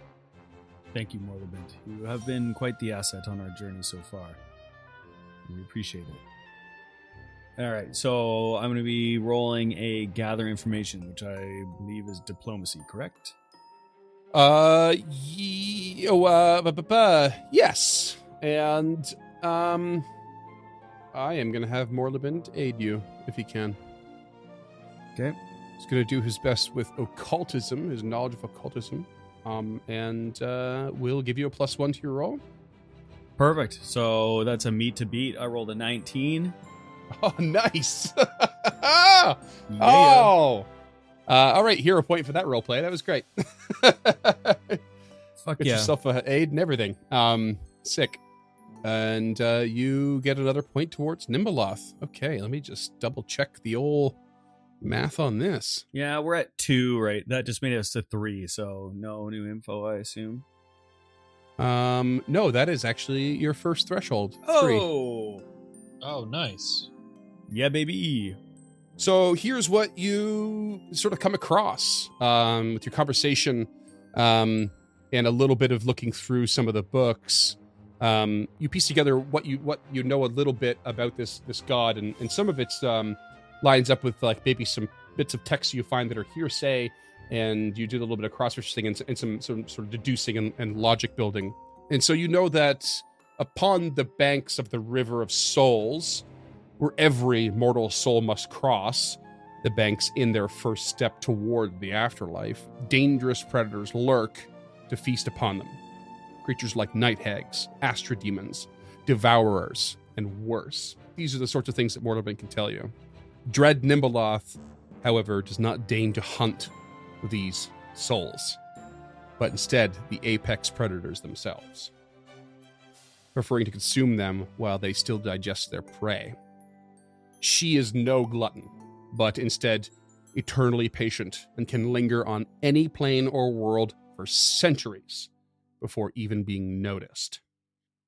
Thank you, Morlabent. You have been quite the asset on our journey so far. We appreciate it. All right, so I'm going to be rolling a gather information, which I believe is diplomacy, correct? Yes. And I am going to have Morlabent aid you, if he can. Okay. He's going to do his best with occultism, his knowledge of occultism, and we'll give you a +1 to your roll. Perfect. So that's a meet to beat. I rolled a 19. Oh, nice. Yeah. Oh. All right, hero point for that role play. That was great. Fuck Get yeah. yourself an aid and everything. Sick. And you get another point towards Nimbleoth. Okay, let me just double check the old math on this. Yeah, we're at 2, right? That just made us to 3, so no new info, I assume. No, that is actually your first threshold. 3. Oh! Oh, nice. Yeah, baby. So here's what you sort of come across with your conversation and a little bit of looking through some of the books. You piece together what you know a little bit about this god, and some of it's lines up with like maybe some bits of text you find that are hearsay, and you do a little bit of cross-referencing and some sort of deducing and logic building. And so you know that upon the banks of the River of Souls, where every mortal soul must cross the banks in their first step toward the afterlife, dangerous predators lurk to feast upon them. Creatures like night hags, astrodemons, devourers, and worse. These are the sorts of things that Mortalbane can tell you. Dread Nimbaloth, however, does not deign to hunt these souls, but instead the apex predators themselves, preferring to consume them while they still digest their prey. She is no glutton, but instead eternally patient and can linger on any plane or world for centuries before even being noticed.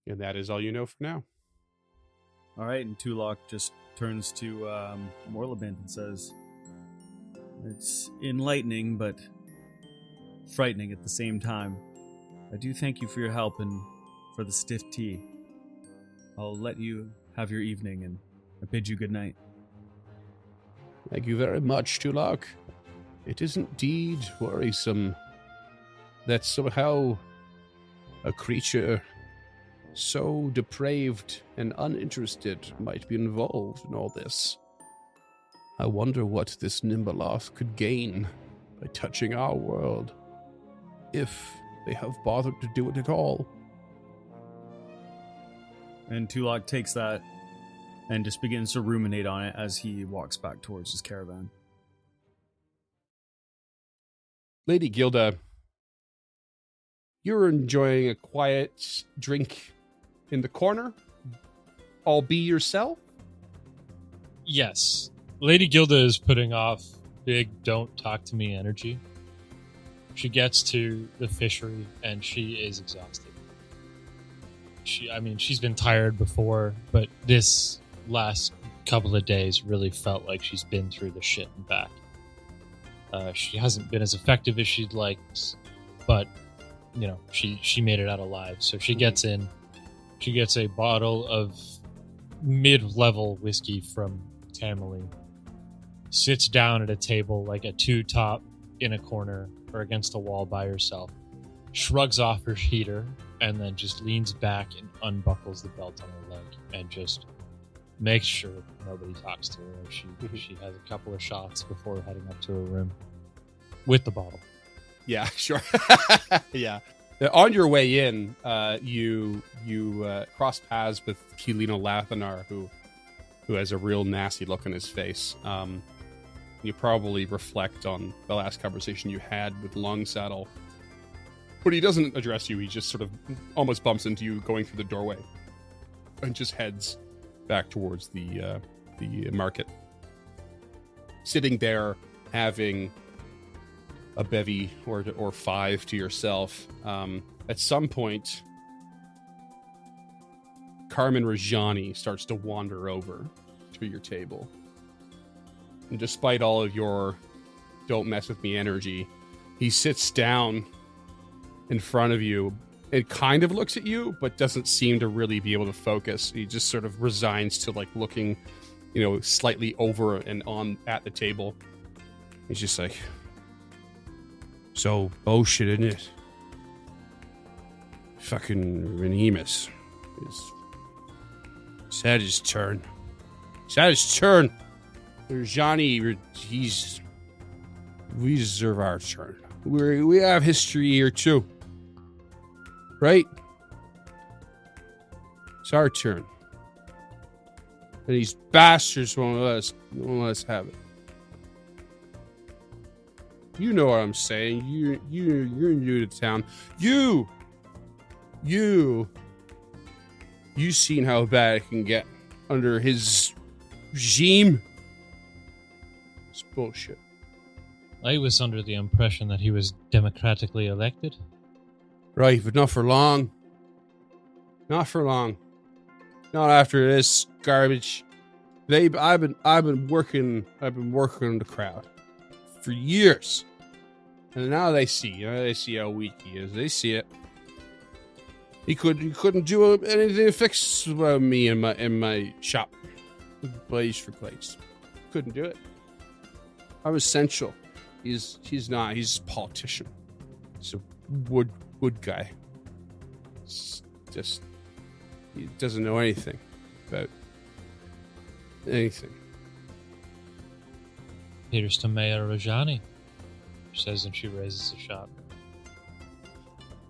And that is all you know for now. All right, and Tulok just turns to Morlaband and says, "It's enlightening, but frightening at the same time. I do thank you for your help and for the stiff tea. I'll let you have your evening, and I bid you good night." Thank you very much, Tulok. It is indeed worrisome that somehow a creature so depraved and uninterested might be involved in all this. I wonder what this Nimbaloth could gain by touching our world, if they have bothered to do it at all. And Tulok takes that and just begins to ruminate on it as he walks back towards his caravan. Lady Gilda, you're enjoying a quiet drink in the corner? All be yourself? Yes. Lady Gilda is putting off big don't talk to me energy. She gets to the fishery and she is exhausted. She's been tired before, but this last couple of days really felt like she's been through the shit and back. She hasn't been as effective as she'd liked, but she made it out alive. So she gets in. She gets a bottle of mid-level whiskey from Tamerlane. Sits down at a table like a two-top in a corner or against a wall by herself. Shrugs off her heater and then just leans back and unbuckles the belt on her leg and just makes sure nobody talks to her. She has a couple of shots before heading up to her room with the bottle. Yeah, sure. Yeah. On your way in, you cross paths with Kilino Lathanar, who has a real nasty look on his face. You probably reflect on the last conversation you had with Longsaddle. But he doesn't address you. He just sort of almost bumps into you going through the doorway and just heads back towards the market. Sitting there, having a bevy or five to yourself. At some point, Carmen Rajani starts to wander over to your table. And despite all of your don't mess with me energy, he sits down in front of you and kind of looks at you, but doesn't seem to really be able to focus. He just sort of resigns to like looking, slightly over and on at the table. He's just like, so bullshit, isn't it? Fucking Renemus. It's had his turn. Johnny, we deserve our turn. We have history here too. Right? It's our turn. And these bastards won't let us have it. You know what I'm saying. You're new to town. You seen how bad it can get under his regime? It's bullshit. I was under the impression that he was democratically elected. Right, but not for long. Not for long. Not after this garbage. I've been working the crowd for years, and now they see how weak he is. They see it. He couldn't do anything to fix me in my shop. Blaze for Glaze. Couldn't do it. I'm essential. He's not. He's a politician. He's a wood guy. Just he doesn't know anything about anything. Here's to Mayor Rajani, she says, and she raises the shot.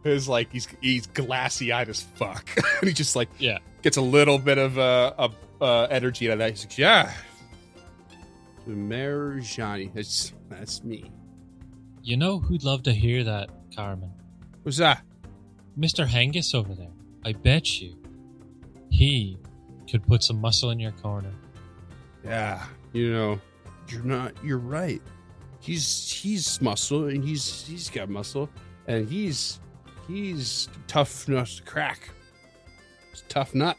It's like he's glassy eyed as fuck. And he just like Yeah. gets a little bit of energy out of that. He's like, yeah, Mayor Johnny, that's me. You know who'd love to hear that, Carmen? Who's that? Mr. Hangus over there. I bet you he could put some muscle in your corner. Yeah, you're right. He's muscle, and he's got muscle, and he's tough nut to crack. It's a tough nut.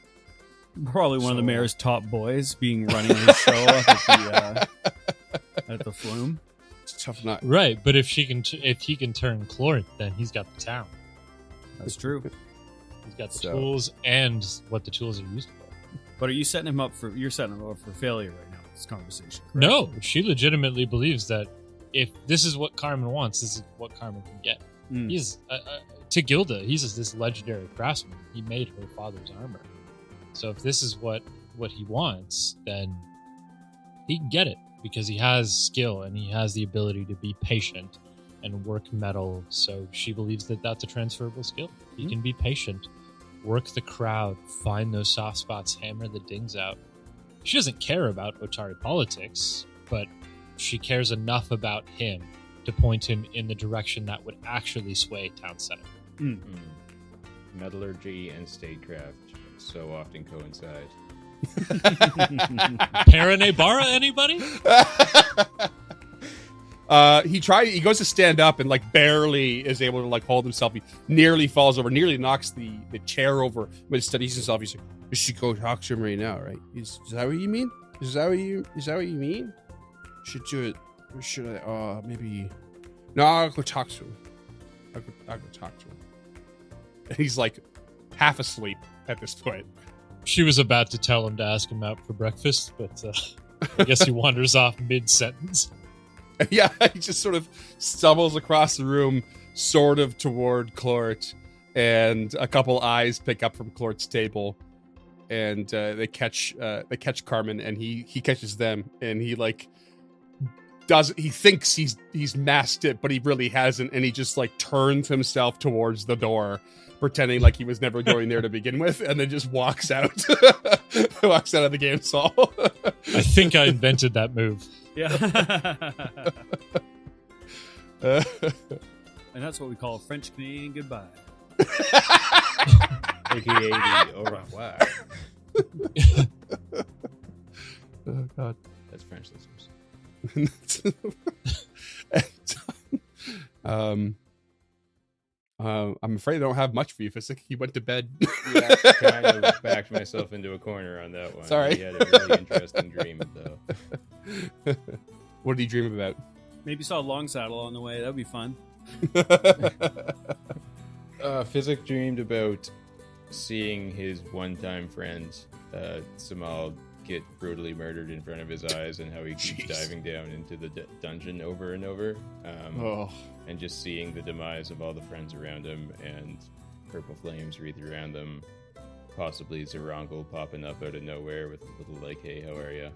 Probably one of the mayor's top boys, being running his show up at the flume. It's a tough nut. Right, but if he can turn Clort, then he's got the town. That's true. He's got the tools and what the tools are used for. But are you setting him up for? You're setting him up for failure right now with this conversation. Correct? No, she legitimately believes that if this is what Carmen wants, this is what Carmen can get. He's to Gilda. He's this legendary craftsman. He made her father's armor. So if this is what he wants, then he can get it because he has skill and he has the ability to be patient and work metal. So she believes that that's a transferable skill. He can be patient, work the crowd, find those soft spots, hammer the dings out. She doesn't care about Otari politics, but she cares enough about him to point him in the direction that would actually sway town center. Metallurgy and statecraft so often coincide. Paranebara, anybody? He goes to stand up and like barely is able to like hold himself. He nearly falls over, nearly knocks the chair over, but he steadies himself. He's like, "You should go talk to him right now, right? Is that what you mean? Is that what you mean? Should do it? Or should I? Maybe. No, I'll go talk to him. I'll go talk to him." And he's like half asleep at this point. She was about to tell him to ask him out for breakfast, but I guess he wanders off mid-sentence. Yeah, he just sort of stumbles across the room, sort of toward Clort, and a couple eyes pick up from Clort's table, and they catch Carmen, and he catches them, and he like he thinks he's masked it, but he really hasn't, and he just like turns himself towards the door, pretending like he was never going there to begin with, and then just walks out of the game hall. I think I invented that move. Yeah. And that's what we call a French Canadian goodbye. AKA the au revoir. Oh God, that's French listeners. I'm afraid I don't have much for you, Physic. He went to bed. Yeah, kind of backed myself into a corner on that one. Sorry. He had a really interesting dream, though. What did he dream about? Maybe saw a long saddle on the way. That'd be fun. Physic dreamed about seeing his one-time friend, Samal, get brutally murdered in front of his eyes, and how he keeps diving down into the dungeon over and over. And just seeing the demise of all the friends around him, and purple flames wreath around them. Possibly Zarangal popping up out of nowhere with a little like, "Hey, how are ya?"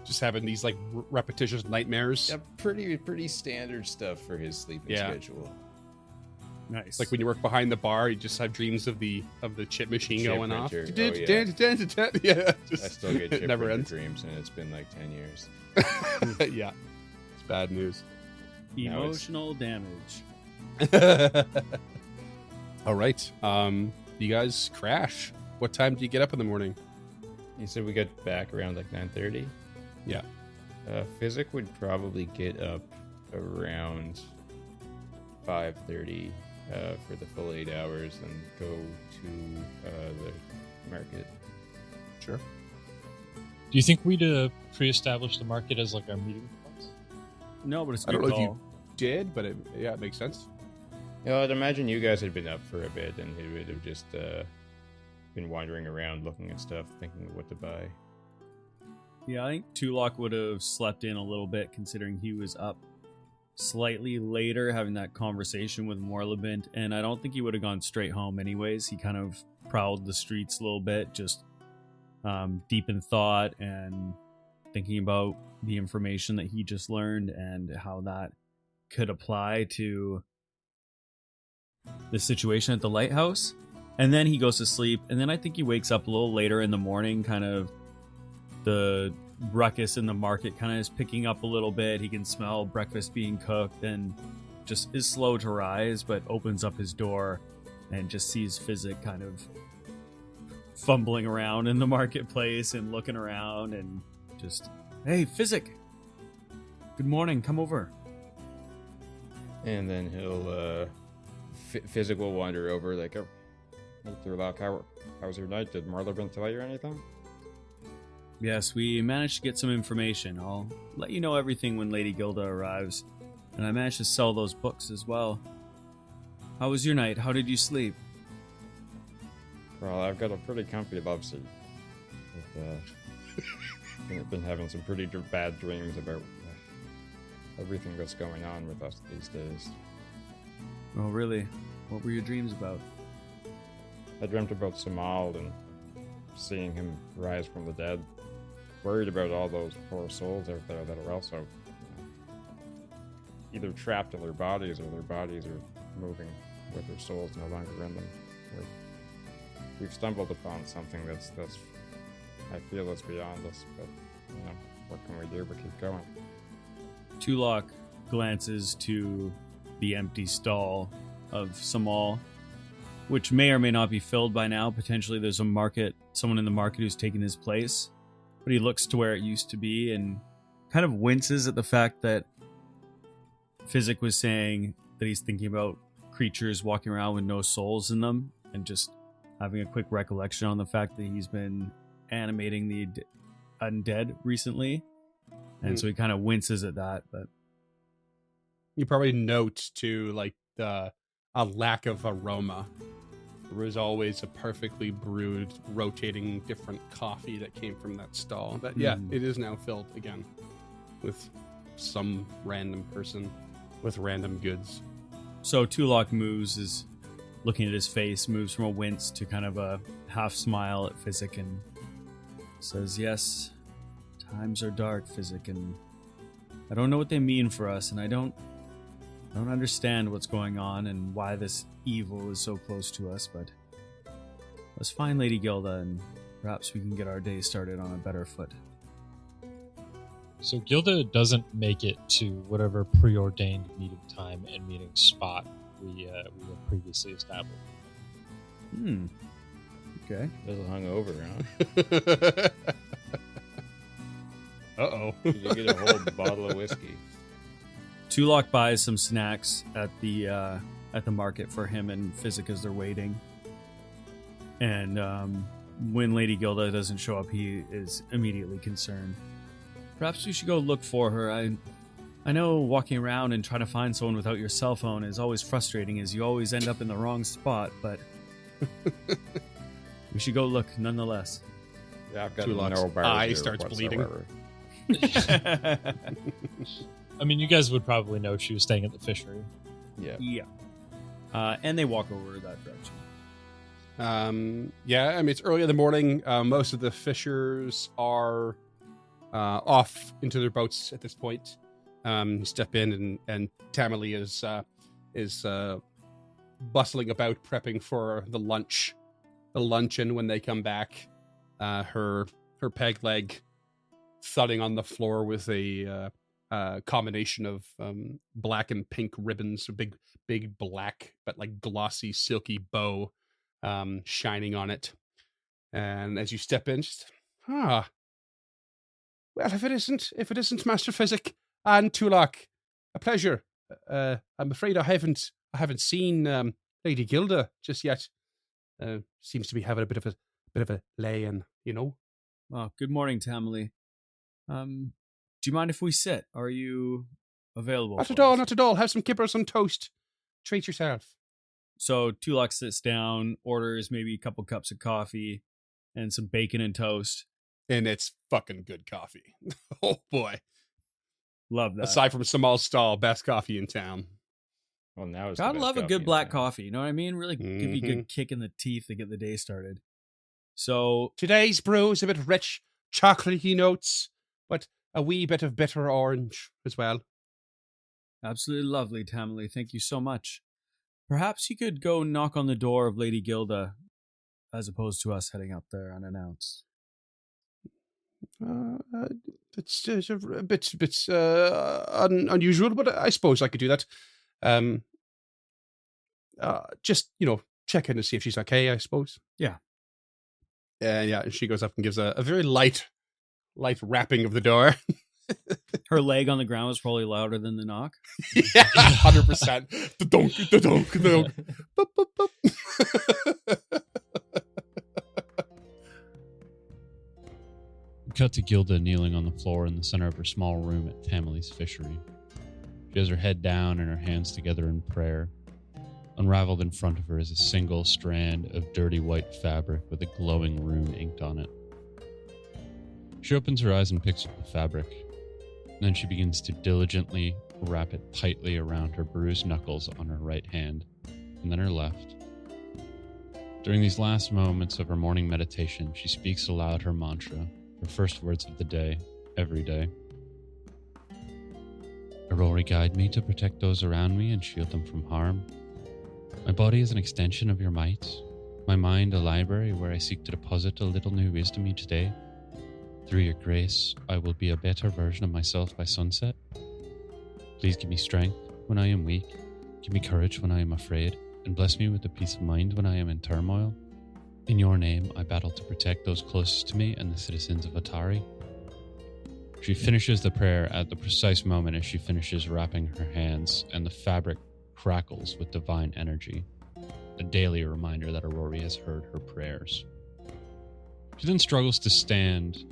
Just having these like repetitious nightmares. Yeah, pretty standard stuff for his sleeping schedule. Nice. Like when you work behind the bar, you just have dreams of the chip machine Chip going printer. off. Oh, yeah. Yeah, I still get chip never printer ends. dreams, and it's been like 10 years. Yeah, it's bad news. Emotional damage. All right. You guys crash. What time do you get up in the morning? You said we got back around like 9:30. Yeah. Physic would probably get up around 5:30 for the full 8 hours, and go to the market. Sure. Do you think we'd pre-establish the market as like our meeting place? No, but it's a I good don't know if call. you did, but it makes sense. I'd imagine you guys had been up for a bit, and he would have just been wandering around looking at stuff, thinking of what to buy. Yeah, I think Tulok would have slept in a little bit, considering he was up slightly later having that conversation with Morlabint, and I don't think he would have gone straight home anyways. He kind of prowled the streets a little bit, just deep in thought and thinking about the information that he just learned and how that could apply to the situation at the lighthouse. And then he goes to sleep, and then I think he wakes up a little later in the morning, kind of the ruckus in the market kind of is picking up a little bit. He can smell breakfast being cooked and just is slow to rise, but opens up his door and just sees Physic kind of fumbling around in the marketplace and looking around and just, hey, Physic, good morning, come over. And then he'll Physic will wander over like, oh, Mr. Locke, how was your night? Did Morlabint tell you anything? Yes, we managed to get some information. I'll let you know everything when Lady Gilda arrives. And I managed to sell those books as well. How was your night? How did you sleep? Well, I've got a pretty comfy love seat. I've been having some pretty bad dreams about everything that's going on with us these days. Oh, really? What were your dreams about? I dreamt about Samal and seeing him rise from the dead. Worried about all those poor souls out there that are also either trapped in their bodies or their bodies are moving with their souls no longer in them. We've stumbled upon something that's I feel is beyond us, but what can we do but keep going? Tulok glances to the empty stall of Samal, which may or may not be filled by now. Potentially there's someone in the market who's taken his place. But he looks to where it used to be and kind of winces at the fact that Physic was saying that he's thinking about creatures walking around with no souls in them, and just having a quick recollection on the fact that he's been animating the undead recently. And so he kind of winces at that. But You probably note too, like a lack of aroma. There was always a perfectly brewed, rotating different coffee that came from that stall. But yeah, it is now filled again with some random person with random goods. so Tulok moves, is looking at his face, moves from a wince to kind of a half smile at Physic and says, yes, times are dark, Physic, and I don't know what they mean for us, and I don't understand what's going on and why this evil is so close to us, but let's find Lady Gilda and perhaps we can get our day started on a better foot. So Gilda doesn't make it to whatever preordained meeting time and meeting spot we have previously established. Okay. A little hungover, huh? Uh-oh. You get a whole bottle of whiskey. Tulok buys some snacks at the market for him and Physic as they're waiting. And when Lady Gilda doesn't show up, he is immediately concerned. Perhaps we should go look for her. I know walking around and trying to find someone without your cell phone is always frustrating, as you always end up in the wrong spot, but we should go look nonetheless. Yeah, I've got Tulok's no bars eye here starts bleeding. whatsoever. I mean, you guys would probably know she was staying at the fishery. Yeah. Yeah. And they walk over that direction. Yeah, I mean, it's early in the morning. Most of the fishers are off into their boats at this point. You step in and Tamily is bustling about prepping for the luncheon when they come back. Her peg leg thudding on the floor with a combination of black and pink ribbons, a big black but like glossy silky bow shining on it. And as you step in, just well, if it isn't Master Physic and Tulok, a pleasure. I'm afraid I haven't seen Lady Gilda just yet. Seems to be having a bit of a lay-in, you know. Well, good morning, Tamily. Do you mind if we sit? Are you available? Not at all, not at all. Have some kippers on toast. Treat yourself. So Tulak sits down, orders maybe a couple cups of coffee and some bacon and toast. And it's fucking good coffee. Oh, boy. Love that. Aside from Samal Stall, best coffee in town. Well, now it's Gotta love a good black coffee. You know what I mean? Really give you a good kick in the teeth to get the day started. So Today's brew is a bit rich, chocolatey notes, but a wee bit of bitter orange as well. absolutely lovely, Tamily. Thank you so much. Perhaps you could go knock on the door of Lady Gilda, as opposed to us heading up there unannounced. It's a bit unusual, but I suppose I could do that. Just, check in to see if she's okay, I suppose. Yeah. And yeah, she goes up and gives a very light rapping of the door. Her leg on the ground was probably louder than the knock. Yeah, 100%. The donk, the donk, the donk. Boop, boop, boop. Cut to Gilda kneeling on the floor in the center of her small room at Tamily's fishery. She has her head down and her hands together in prayer. Unraveled in front of her is a single strand of dirty white fabric with a glowing rune inked on it. She opens her eyes and picks up the fabric. Then she begins to diligently wrap it tightly around her bruised knuckles on her right hand, and then her left. During these last moments of her morning meditation, she speaks aloud her mantra, her first words of the day, every day. Aurora, guide me to protect those around me and shield them from harm. My body is an extension of your might. My mind a library where I seek to deposit a little new wisdom each day. Through your grace, I will be a better version of myself by sunset. Please give me strength when I am weak. Give me courage when I am afraid, and bless me with a peace of mind when I am in turmoil. In your name, I battle to protect those closest to me and the citizens of Atari. She finishes the prayer at the precise moment as she finishes wrapping her hands, and the fabric crackles with divine energy, a daily reminder that Aurora has heard her prayers. She then struggles to stand,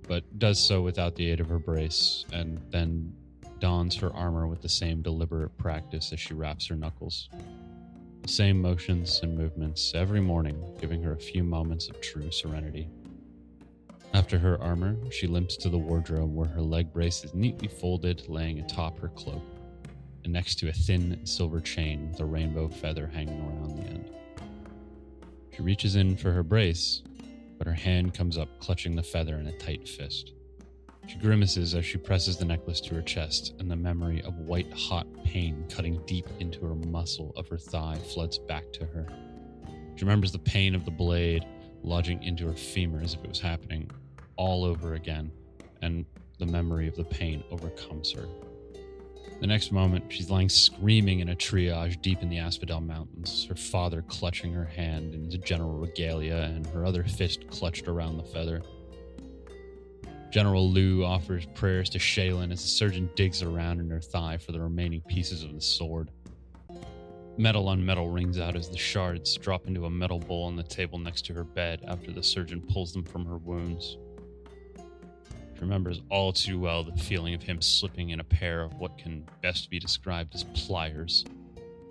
but does so without the aid of her brace, and then dons her armor with the same deliberate practice as she wraps her knuckles. The same motions and movements every morning, giving her a few moments of true serenity. After her armor, she limps to the wardrobe where her leg brace is neatly folded, laying atop her cloak, and next to a thin silver chain with a rainbow feather hanging around the end. She reaches in for her brace, but her hand comes up clutching the feather in a tight fist. She grimaces as she presses the necklace to her chest, and the memory of white-hot pain cutting deep into her muscle of her thigh floods back to her. She remembers the pain of the blade lodging into her femur as if it was happening all over again, and the memory of the pain overcomes her. The next moment, she's lying screaming in a triage deep in the Asphodel Mountains, her father clutching her hand in his general regalia and her other fist clutched around the feather. General Liu offers prayers to Shaylin as the surgeon digs around in her thigh for the remaining pieces of the sword. Metal on metal rings out as the shards drop into a metal bowl on the table next to her bed after the surgeon pulls them from her wounds. She remembers all too well the feeling of him slipping in a pair of what can best be described as pliers.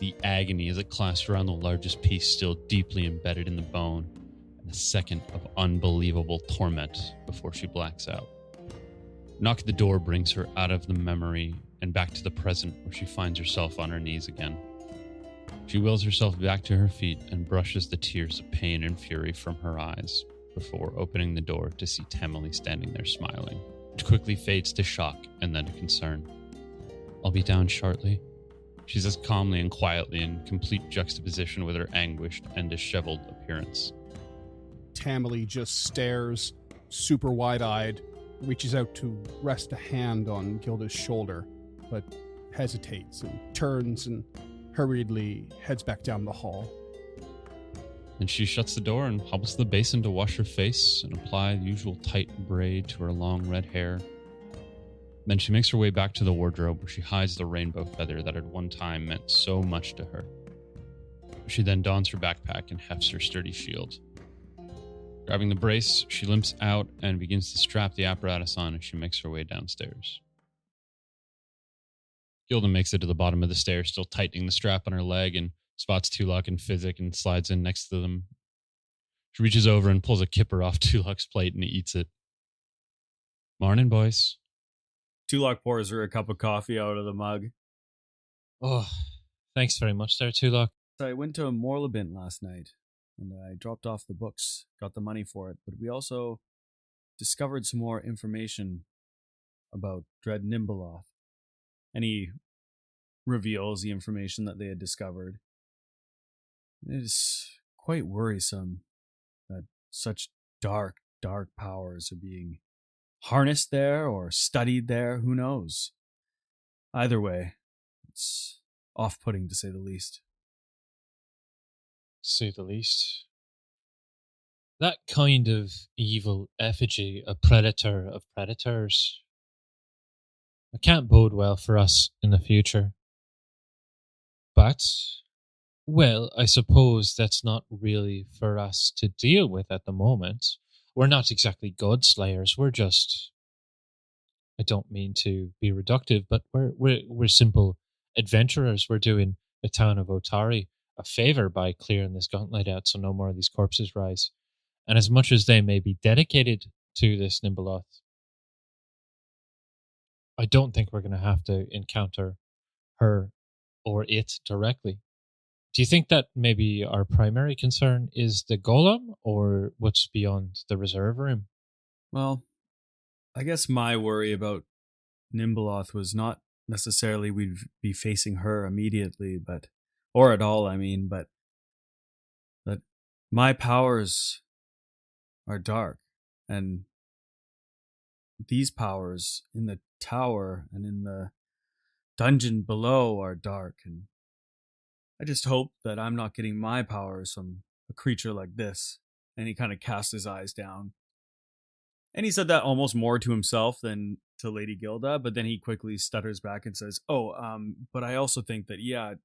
The agony as it clasps around the largest piece still deeply embedded in the bone, and a second of unbelievable torment before she blacks out. Knock at the door brings her out of the memory and back to the present where she finds herself on her knees again. She wills herself back to her feet and brushes the tears of pain and fury from her eyes before opening the door to see Tamily standing there smiling, which quickly fades to shock and then to concern. I'll be down shortly. She says calmly and quietly in complete juxtaposition with her anguished and disheveled appearance. Tamily just stares, super wide-eyed, reaches out to rest a hand on Gilda's shoulder, but hesitates and turns and hurriedly heads back down the hall. And she shuts the door and hobbles to the basin to wash her face and apply the usual tight braid to her long red hair. Then she makes her way back to the wardrobe where she hides the rainbow feather that at one time meant so much to her. She then dons her backpack and hefts her sturdy shield. Grabbing the brace, she limps out and begins to strap the apparatus on as she makes her way downstairs. Gilda makes it to the bottom of the stairs, still tightening the strap on her leg, and spots Tulok and Physic and slides in next to them. She reaches over and pulls a kipper off Tulok's plate and eats it. Morning, boys. Tulok pours her a cup of coffee out of the mug. Oh, thanks very much there, Tulok. I went to Morlabint last night, and I dropped off the books, got the money for it, but we also discovered some more information about Dread Nimbeloth. And he reveals the information that they had discovered. It is quite worrisome that such dark, dark powers are being harnessed there or studied there, who knows? Either way, it's off-putting to say the least. To say the least. That kind of evil effigy, a predator of predators, it can't bode well for us in the future. But, well, I suppose that's not really for us to deal with at the moment. We're not exactly god slayers. We're just, I don't mean to be reductive, but we're simple adventurers. We're doing the town of Otari a favor by clearing this gauntlet out so no more of these corpses rise. And as much as they may be dedicated to this Nimbeloth, I don't think we're going to have to encounter her or it directly. Do you think that maybe our primary concern is the golem, or what's beyond the reserve room? Well, I guess my worry about Nimbeloth was not necessarily we'd be facing her immediately, but or at all, I mean, but that my powers are dark, and these powers in the tower and in the dungeon below are dark, and I just hope that I'm not getting my powers from a creature like this. And he kind of cast his eyes down. And he said that almost more to himself than to Lady Gilda, but then he quickly stutters back and says, but I also think that,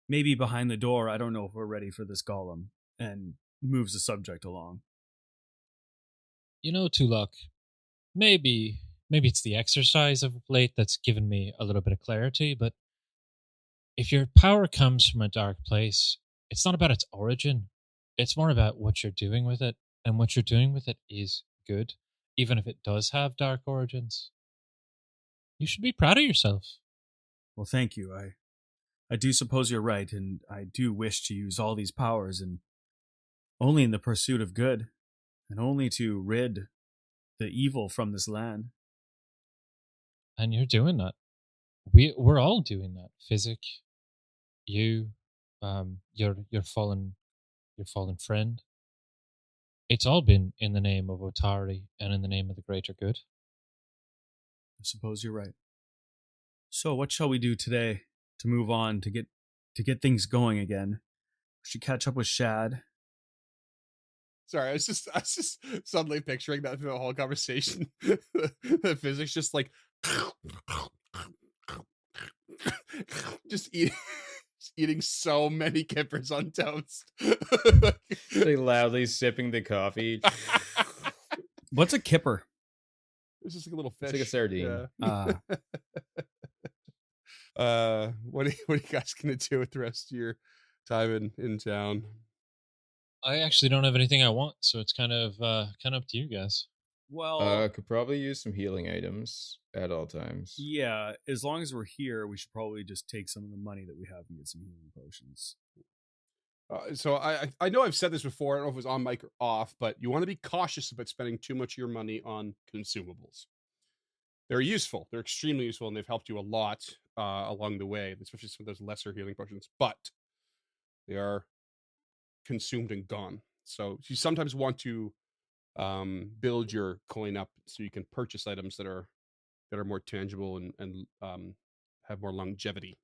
maybe behind the door, I don't know if we're ready for this golem, and moves the subject along. You know, Tulok, maybe it's the exercise of late that's given me a little bit of clarity, but if your power comes from a dark place, it's not about its origin. It's more about what you're doing with it, and what you're doing with it is good, even if it does have dark origins. You should be proud of yourself. Well, thank you. I do suppose you're right, and I do wish to use all these powers, and only in the pursuit of good, and only to rid the evil from this land. And you're doing that. We're all doing that. Physic, you, your fallen friend. It's all been in the name of Otari and in the name of the greater good. I suppose you're right. So, what shall we do today to move on to get things going again? We should catch up with Shad. Sorry, I was just suddenly picturing that through the whole conversation. The physics just like just eating so many kippers on toast. They loudly sipping the coffee. What's a kipper? It's just like a little fish. It's like a sardine. What are you guys gonna do with the rest of your time in town? I actually don't have anything I want, so it's kind of up to you guys. Well, Could probably use some healing items at all times. yeah, as long as we're here, we should probably just take some of the money that we have and get some healing potions. So I know I've said this before. I don't know if it was on mic or off, but you want to be cautious about spending too much of your money on consumables. They're useful. They're extremely useful, and they've helped you a lot along the way, especially some of those lesser healing potions. But they are consumed and gone. So you sometimes want to build your coin up so you can purchase items that are more tangible and have more longevity.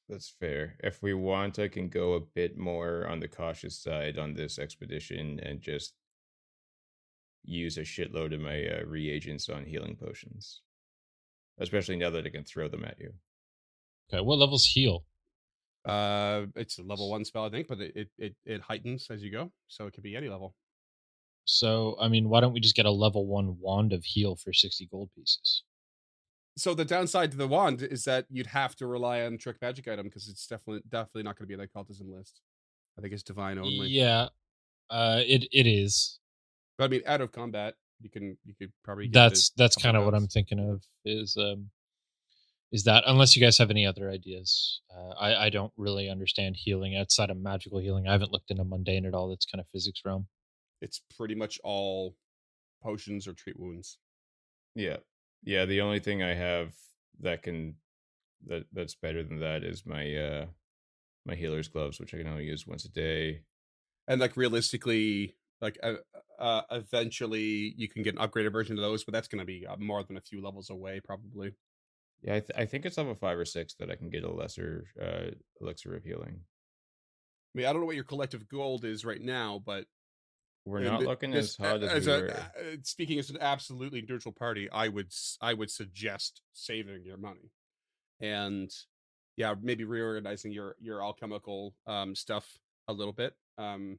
That's fair. If we want, I can go a bit more on the cautious side on this expedition and just use a shitload of my reagents on healing potions. Especially now that I can throw them at you. Okay, what level's heal? It's a level 1 spell, I think, but it heightens as you go, so it could be any level. So, I mean, why don't we just get a level 1 wand of heal for 60 gold pieces? So the downside to the wand is that you'd have to rely on trick magic item because it's definitely not going to be on the cultism list. I think it's divine only. Yeah, it is. But I mean, out of combat, you could probably get it That's a couple kind of what I'm rounds. thinking of is that, unless you guys have any other ideas. I don't really understand healing outside of magical healing. I haven't looked into mundane at all. That's kind of physics realm. It's pretty much all potions or treat wounds. Yeah. Yeah, the only thing I have that's better than that is my my healer's gloves, which I can only use once a day. And like realistically, like eventually you can get an upgraded version of those, but that's going to be more than a few levels away, probably. Yeah, I think it's level 5 or 6 that I can get a lesser elixir of healing. I mean, I don't know what your collective gold is right now, but We're not looking as hot as we were. Speaking as an absolutely neutral party, I would suggest saving your money, and yeah, maybe reorganizing your alchemical stuff a little bit, and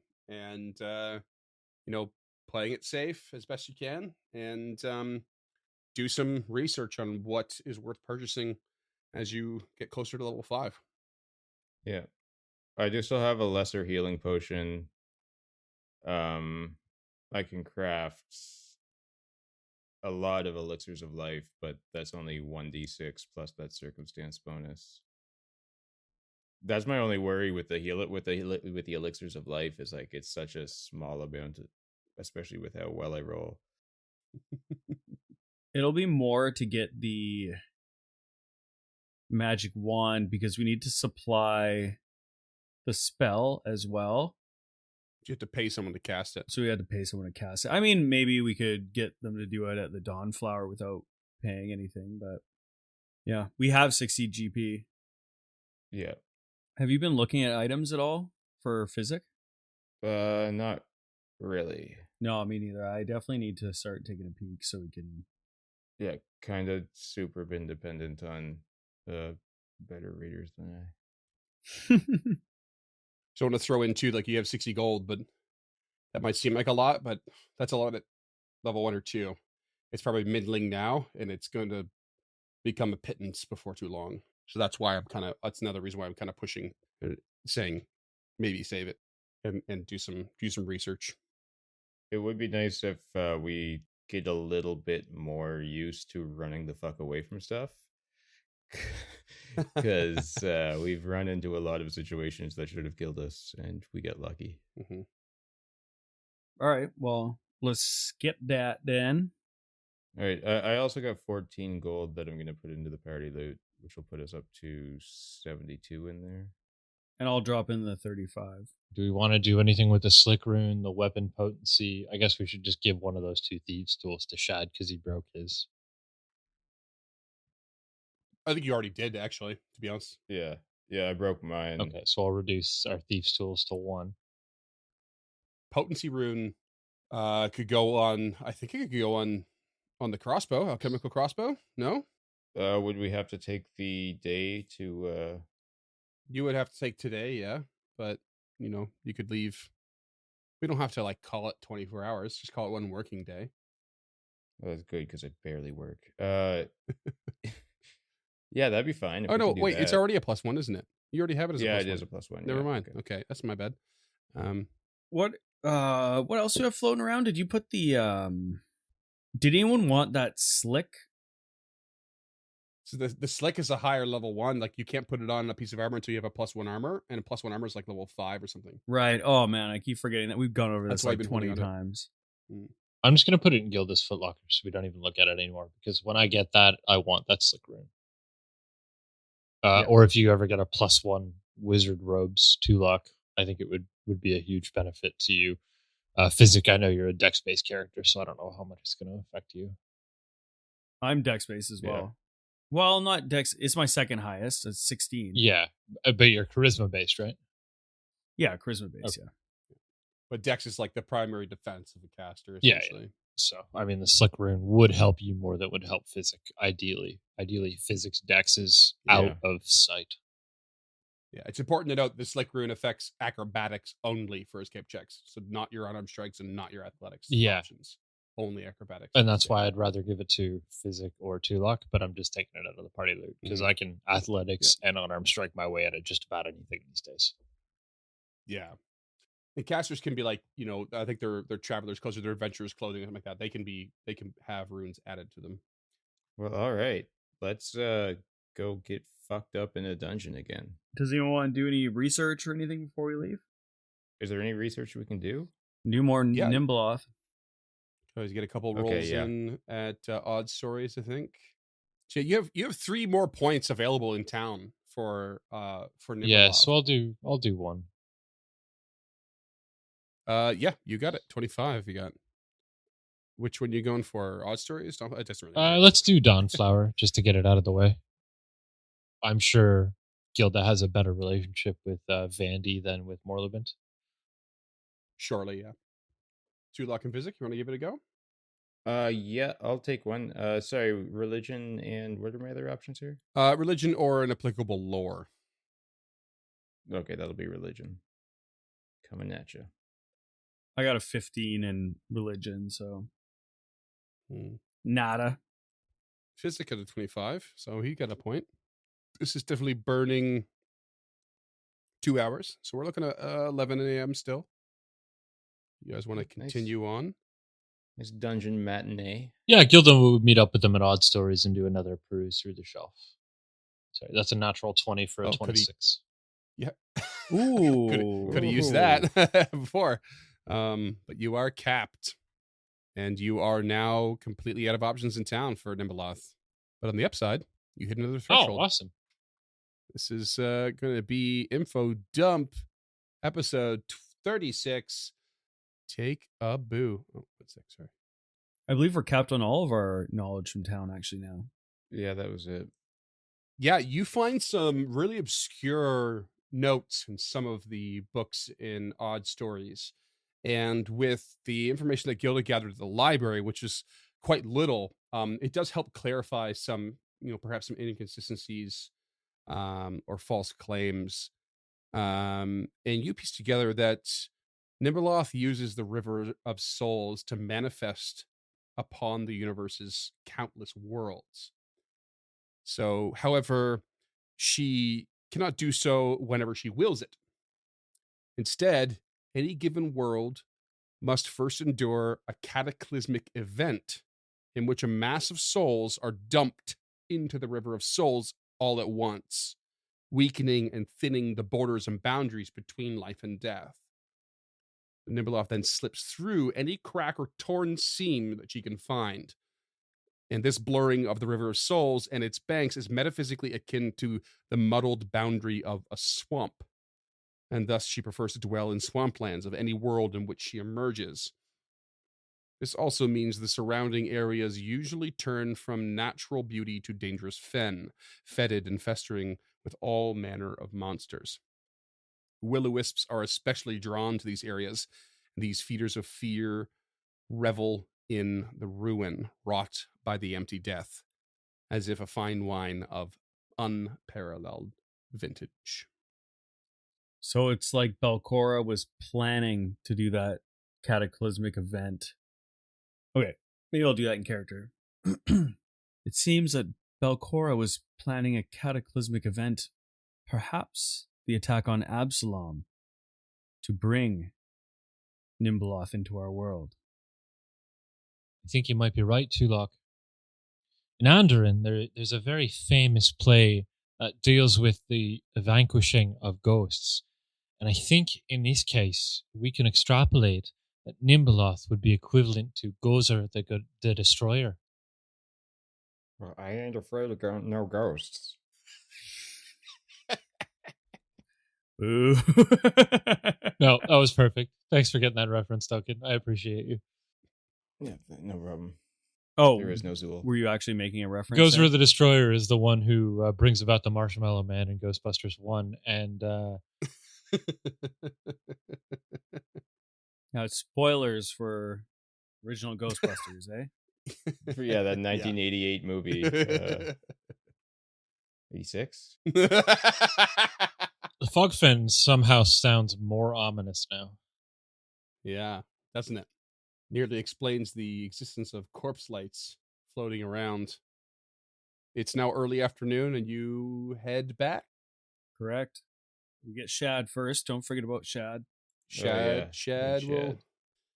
playing it safe as best you can, and do some research on what is worth purchasing as you get closer to level 5. Yeah. I do still have a lesser healing potion. I can craft a lot of elixirs of life, but that's only 1d6 plus that circumstance bonus. That's my only worry with the elixirs of life is like it's such a small amount, especially with how well I roll. It'll be more to get the magic wand because we need to supply the spell as well. You have to pay someone to cast it. So we had to pay someone to cast it. I mean, maybe we could get them to do it at the Dawnflower without paying anything, but yeah, we have 60 GP. Yeah. Have you been looking at items at all for physic? Not really. No, me neither. I definitely need to start taking a peek so we can. Yeah, kind of super been dependent on better readers than I. So I want to throw in too, like you have 60 gold, but that might seem like a lot, but that's a lot at level 1 or 2. It's probably middling now, and it's going to become a pittance before too long. So that's why that's another reason why I'm kind of pushing, saying maybe save it and do some research. It would be nice if we get a little bit more used to running the fuck away from stuff. Because we've run into a lot of situations that should have killed us, and we got lucky. Mm-hmm. All right, well, let's skip that then. All right, I also got 14 gold that I'm going to put into the party loot, which will put us up to 72 in there. And I'll drop in the 35. Do we want to do anything with the slick rune, the weapon potency? I guess we should just give one of those 2 thieves tools to Shad because he broke his. I think you already did, actually, to be honest. Yeah, I broke mine. Okay, so I'll reduce our thieves tools to 1. Potency rune could go on. I think it could go on the crossbow, alchemical crossbow. No, would we have to take the day to? You would have to take today, yeah. But you could leave. We don't have to like call it 24 hours. Just call it 1 working day. Well, that's good because I barely work. Yeah, that'd be fine. Oh no, wait, it's already a +1, isn't it? You already have it as a +1. Yeah, it is a +1. Never yeah, mind. Okay, that's my bad. What else do you have floating around? Did you put the did anyone want that slick? So the slick is a higher level 1. Like you can't put it on a piece of armor until you have a +1 armor, and a +1 armor is like level 5 or something. Right. Oh man, I keep forgetting that. We've gone over That's this why I've like been holding 20 on to it. times. I'm just going to put it in Gilda's Footlocker so we don't even look at it anymore, because when I get that, I want that slick rune. Yeah. Or if you ever get a +1 wizard robes 2 luck, I think it would be a huge benefit to you. Physic, I know you're a dex-based character, so I don't know how much it's going to affect you. I'm dex-based as well. Well, not dex. It's my second highest. It's 16. Yeah, but you're charisma-based, right? Yeah, charisma-based, Okay. yeah. But Dex is like the primary defense of a caster, Yeah, essentially. So, I mean, the slick rune would help you more than would help physic, ideally. Ideally, physics dex is out of sight. Yeah, it's important to note the Slick Rune affects acrobatics only for escape checks. So not your unarmed strikes and not your athletics Yeah. options. Only acrobatics. And that's why I'd rather give it to Physic or Tulok, but I'm just taking it out of the party loot because I can athletics and unarmed strike my way out of just about anything these days. Yeah. And casters can be like, I think they're travelers closer, they're adventurers clothing, something like that. They can have runes added to them. Well, all right. Let's go get fucked up in a dungeon again. Does anyone want to do any research or anything before we leave? Is there any research we can do? Do more Nimbleoth. Always get a couple rolls in at odd stories, I think. So you have 3 more points available in town for Nimbleoth. Yeah, so I'll do one. Yeah, you got it. 25 you got. Which one you going for? Odd stories? It doesn't really matter. Let's do Dawnflower just to get it out of the way. I'm sure Gilda has a better relationship with Vandy than with Morlibent. Surely, yeah. Tulok and Physic, you want to give it a go? Yeah, I'll take one. Sorry, religion and what are my other options here? Religion or an applicable lore. Okay, that'll be religion. Coming at you. I got a 15 in religion, so nada. Physic at a 25, so he got a point. This is definitely burning 2 hours, so we're looking at 11 a.m. still. You guys want to continue on? Nice dungeon matinee. Yeah, Gilda would meet up with them at Odd Stories and do another peruse through the shelf. Sorry, that's a natural 20 for a 26. Yeah. Ooh. Could have used that before. But you are capped. And you are now completely out of options in town for Nimbleoth. But on the upside, you hit another threshold. Oh, awesome. This is going to be Info Dump, episode 36. Take a boo. Oh, what's that? Sorry. I believe we're capped on all of our knowledge from town actually now. Yeah, that was it. Yeah, you find some really obscure notes in some of the books in Odd Stories. And with the information that Gilda gathered at the library, which is quite little, it does help clarify some, perhaps some inconsistencies or false claims. And you piece together that Nimbleoth uses the River of Souls to manifest upon the universe's countless worlds. So, however, she cannot do so whenever she wills it. Instead, any given world must first endure a cataclysmic event in which a mass of souls are dumped into the River of Souls all at once, weakening and thinning the borders and boundaries between life and death. Nimbleoth then slips through any crack or torn seam that she can find. And this blurring of the River of Souls and its banks is metaphysically akin to the muddled boundary of a swamp. And thus she prefers to dwell in swamplands of any world in which she emerges. This also means the surrounding areas usually turn from natural beauty to dangerous fen, fetid and festering with all manner of monsters. Will-o-wisps are especially drawn to these areas. These feeders of fear revel in the ruin wrought by the empty death, as if a fine wine of unparalleled vintage. So it's like Belcora was planning to do that cataclysmic event. Okay, maybe I'll do that in character. It seems that Belcora was planning a cataclysmic event, perhaps the attack on Absalom, to bring Nimbleoth into our world. I think you might be right, Tulok. In Andoran, there's a very famous play that deals with the vanquishing of ghosts. And I think in this case, we can extrapolate that Nimbleoth would be equivalent to Gozer the Destroyer. Well, I ain't afraid of no ghosts. Ooh. No, that was perfect. Thanks for getting that reference, Duncan. I appreciate you. Yeah, no problem. Oh, There is no Zool. were you actually making a reference? Gozer there? the Destroyer is the one who brings about the Marshmallow Man in Ghostbusters 1. And Now, spoilers for original Ghostbusters, eh? Yeah, that 1988 movie. 86? The Fogfen somehow sounds more ominous now. Yeah, doesn't it? Nearly explains the existence of corpse lights floating around. It's now early afternoon, and you head back. Correct. We get Shad first. Don't forget about Shad. Shad Shad. will.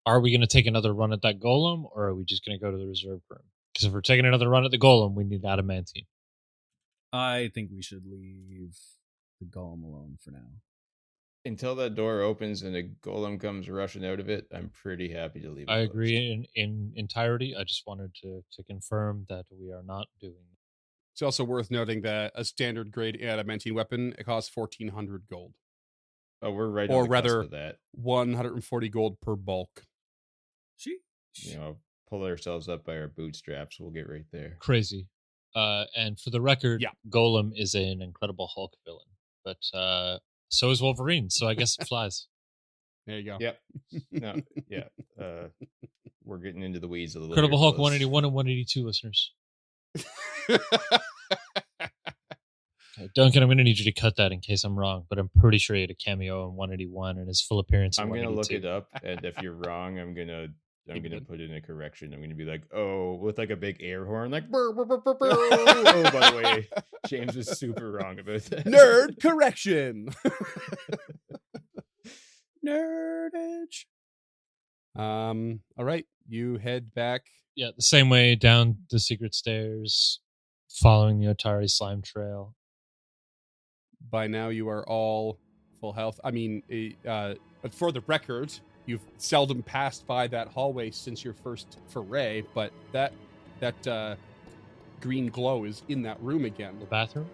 Are we going to take another run at that golem, or are we just going to go to the reserve room? Because if we're taking another run at the golem, we need adamantine. I think we should leave the golem alone for now. Until that door opens and a golem comes rushing out of it, I'm pretty happy to leave it I closed. agree in entirety. I just wanted to confirm that we are not doing that. It's also worth noting that a standard grade adamantine weapon, it costs 1,400 gold. Oh, we're right Or on the rather, cusp of that. 140 gold per bulk. You know, pull ourselves up by our bootstraps. We'll get right there. Crazy. And for the record, Yeah. Golem is an Incredible Hulk villain. But so is Wolverine, so I guess it flies. There you go. Yep. No. Yeah. We're getting into the weeds a little. Incredible here, Hulk fellas. 181 and 182, listeners. Okay, Duncan, I'm going to need you to cut that in case I'm wrong, but I'm pretty sure he had a cameo in 181 and his full appearance in I'm gonna look 182. it up, and if you're wrong, I'm gonna put in a correction. I'm gonna be like, oh, with like a big air horn, like, burr, burr, burr, burr, burr. Oh, by the way, James was super wrong about that. Nerd correction. Nerdage. All right, you head back. Yeah, the same way down the secret stairs, following the Otari slime trail. By now, you are all full health. I mean, but for the record, you've seldom passed by that hallway since your first foray. But that green glow is in that room again. The bathroom?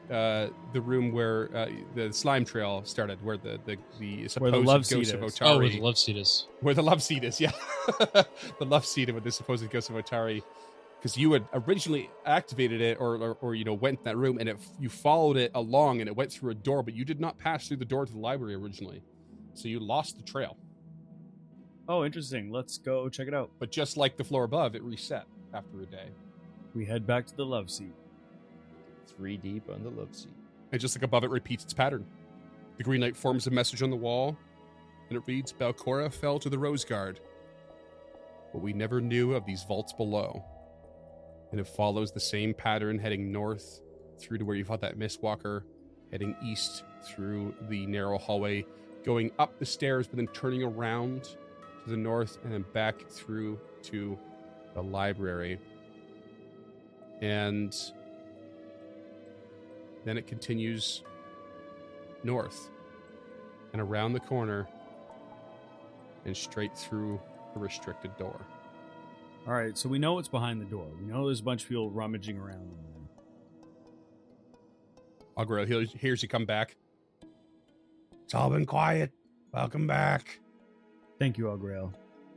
The room where the slime trail started, where the supposed love seat ghost of is. Otari. Oh, where the love seat is. Where the love seat is, yeah. The love seat of the supposed ghost of Otari. Because you had originally activated it or you know, went in that room, and you followed it along, and it went through a door, but you did not pass through the door to the library originally. So you lost the trail. Oh, interesting. Let's go check it out. But just like the floor above, it reset after a day. We head back to the love seat. 3 deep on the love seat. And just like above, it repeats its pattern. The green light forms a message on the wall, and it reads, Balcora fell to the Rose Guard. But we never knew of these vaults below. And it follows the same pattern, heading north through to where you fought that Mistwalker, heading east through the narrow hallway, going up the stairs, but then turning around to the north and then back through to the library. And then it continues north and around the corner and straight through the restricted door. All right, so we know what's behind the door. We know there's a bunch of people rummaging around in there. Augural hears you come back. It's all been quiet. Welcome back. Thank you, Augrael.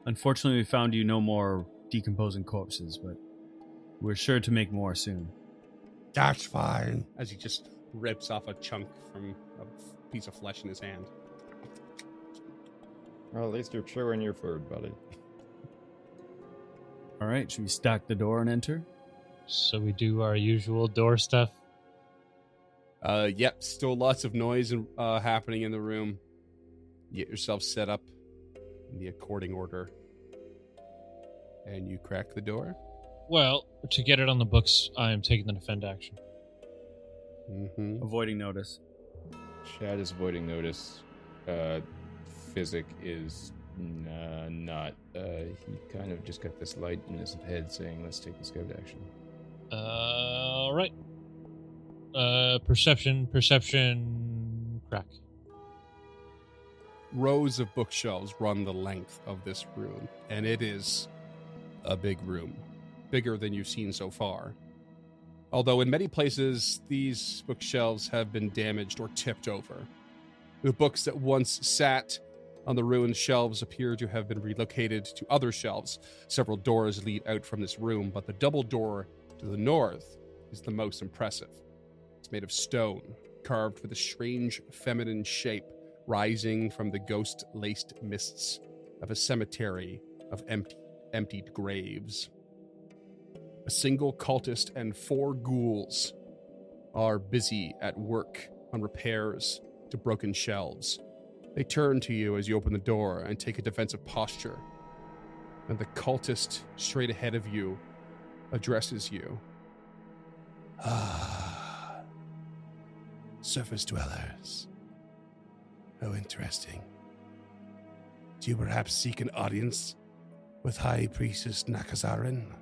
Unfortunately, we found you no more decomposing corpses, but we're sure to make more soon. That's fine. As he just rips off a chunk from a piece of flesh in his hand. Well, at least you're chewing your food, buddy. All right, should we stack the door and enter? So we do our usual door stuff. Yep, still lots of noise happening in the room. Get yourself set up in the according order. And you crack the door. Well, to get it on the books, I am taking the defend action. Mm-hmm. Avoiding notice. Shad is avoiding notice. Physic is not. He kind of just got this light in his head saying, let's take the scout action. All right. Perception, crack. Rows of bookshelves run the length of this room, and it is a big room. Bigger than you've seen so far. Although in many places, these bookshelves have been damaged or tipped over. The books that once sat on the ruined shelves appear to have been relocated to other shelves. Several doors lead out from this room, but the double door to the north is the most impressive. It's made of stone, carved with a strange feminine shape rising from the ghost-laced mists of a cemetery of emptied graves. A single cultist and 4 ghouls are busy at work on repairs to broken shelves. They turn to you as you open the door and take a defensive posture. And the cultist straight ahead of you addresses you. Ah, surface dwellers. How interesting. Do you perhaps seek an audience with High Priestess Nakazarin?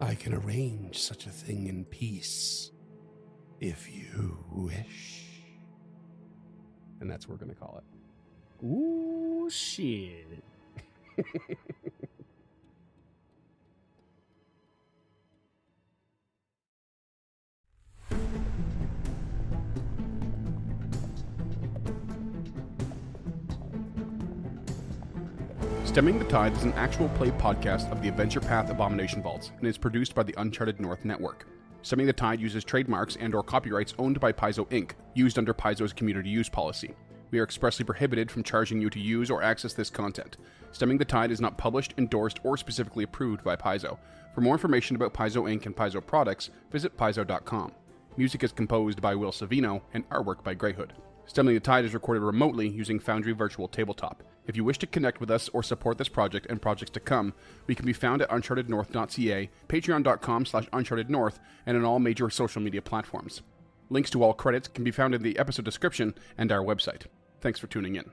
I can arrange such a thing in peace, if you wish. And that's what we're going to call it. Ooh, shit. Stemming the Tide is an actual play podcast of the Adventure Path Abomination Vaults and is produced by the Uncharted North Network. Stemming the Tide uses trademarks and/or copyrights owned by Paizo Inc., used under Paizo's community use policy. We are expressly prohibited from charging you to use or access this content. Stemming the Tide is not published, endorsed, or specifically approved by Paizo. For more information about Paizo Inc. and Paizo products, visit paizo.com. Music is composed by Will Savino and artwork by Greyhood. Stemming the Tide is recorded remotely using Foundry Virtual Tabletop. If you wish to connect with us or support this project and projects to come, we can be found at unchartednorth.ca, patreon.com/unchartednorth, and on all major social media platforms. Links to all credits can be found in the episode description and our website. Thanks for tuning in.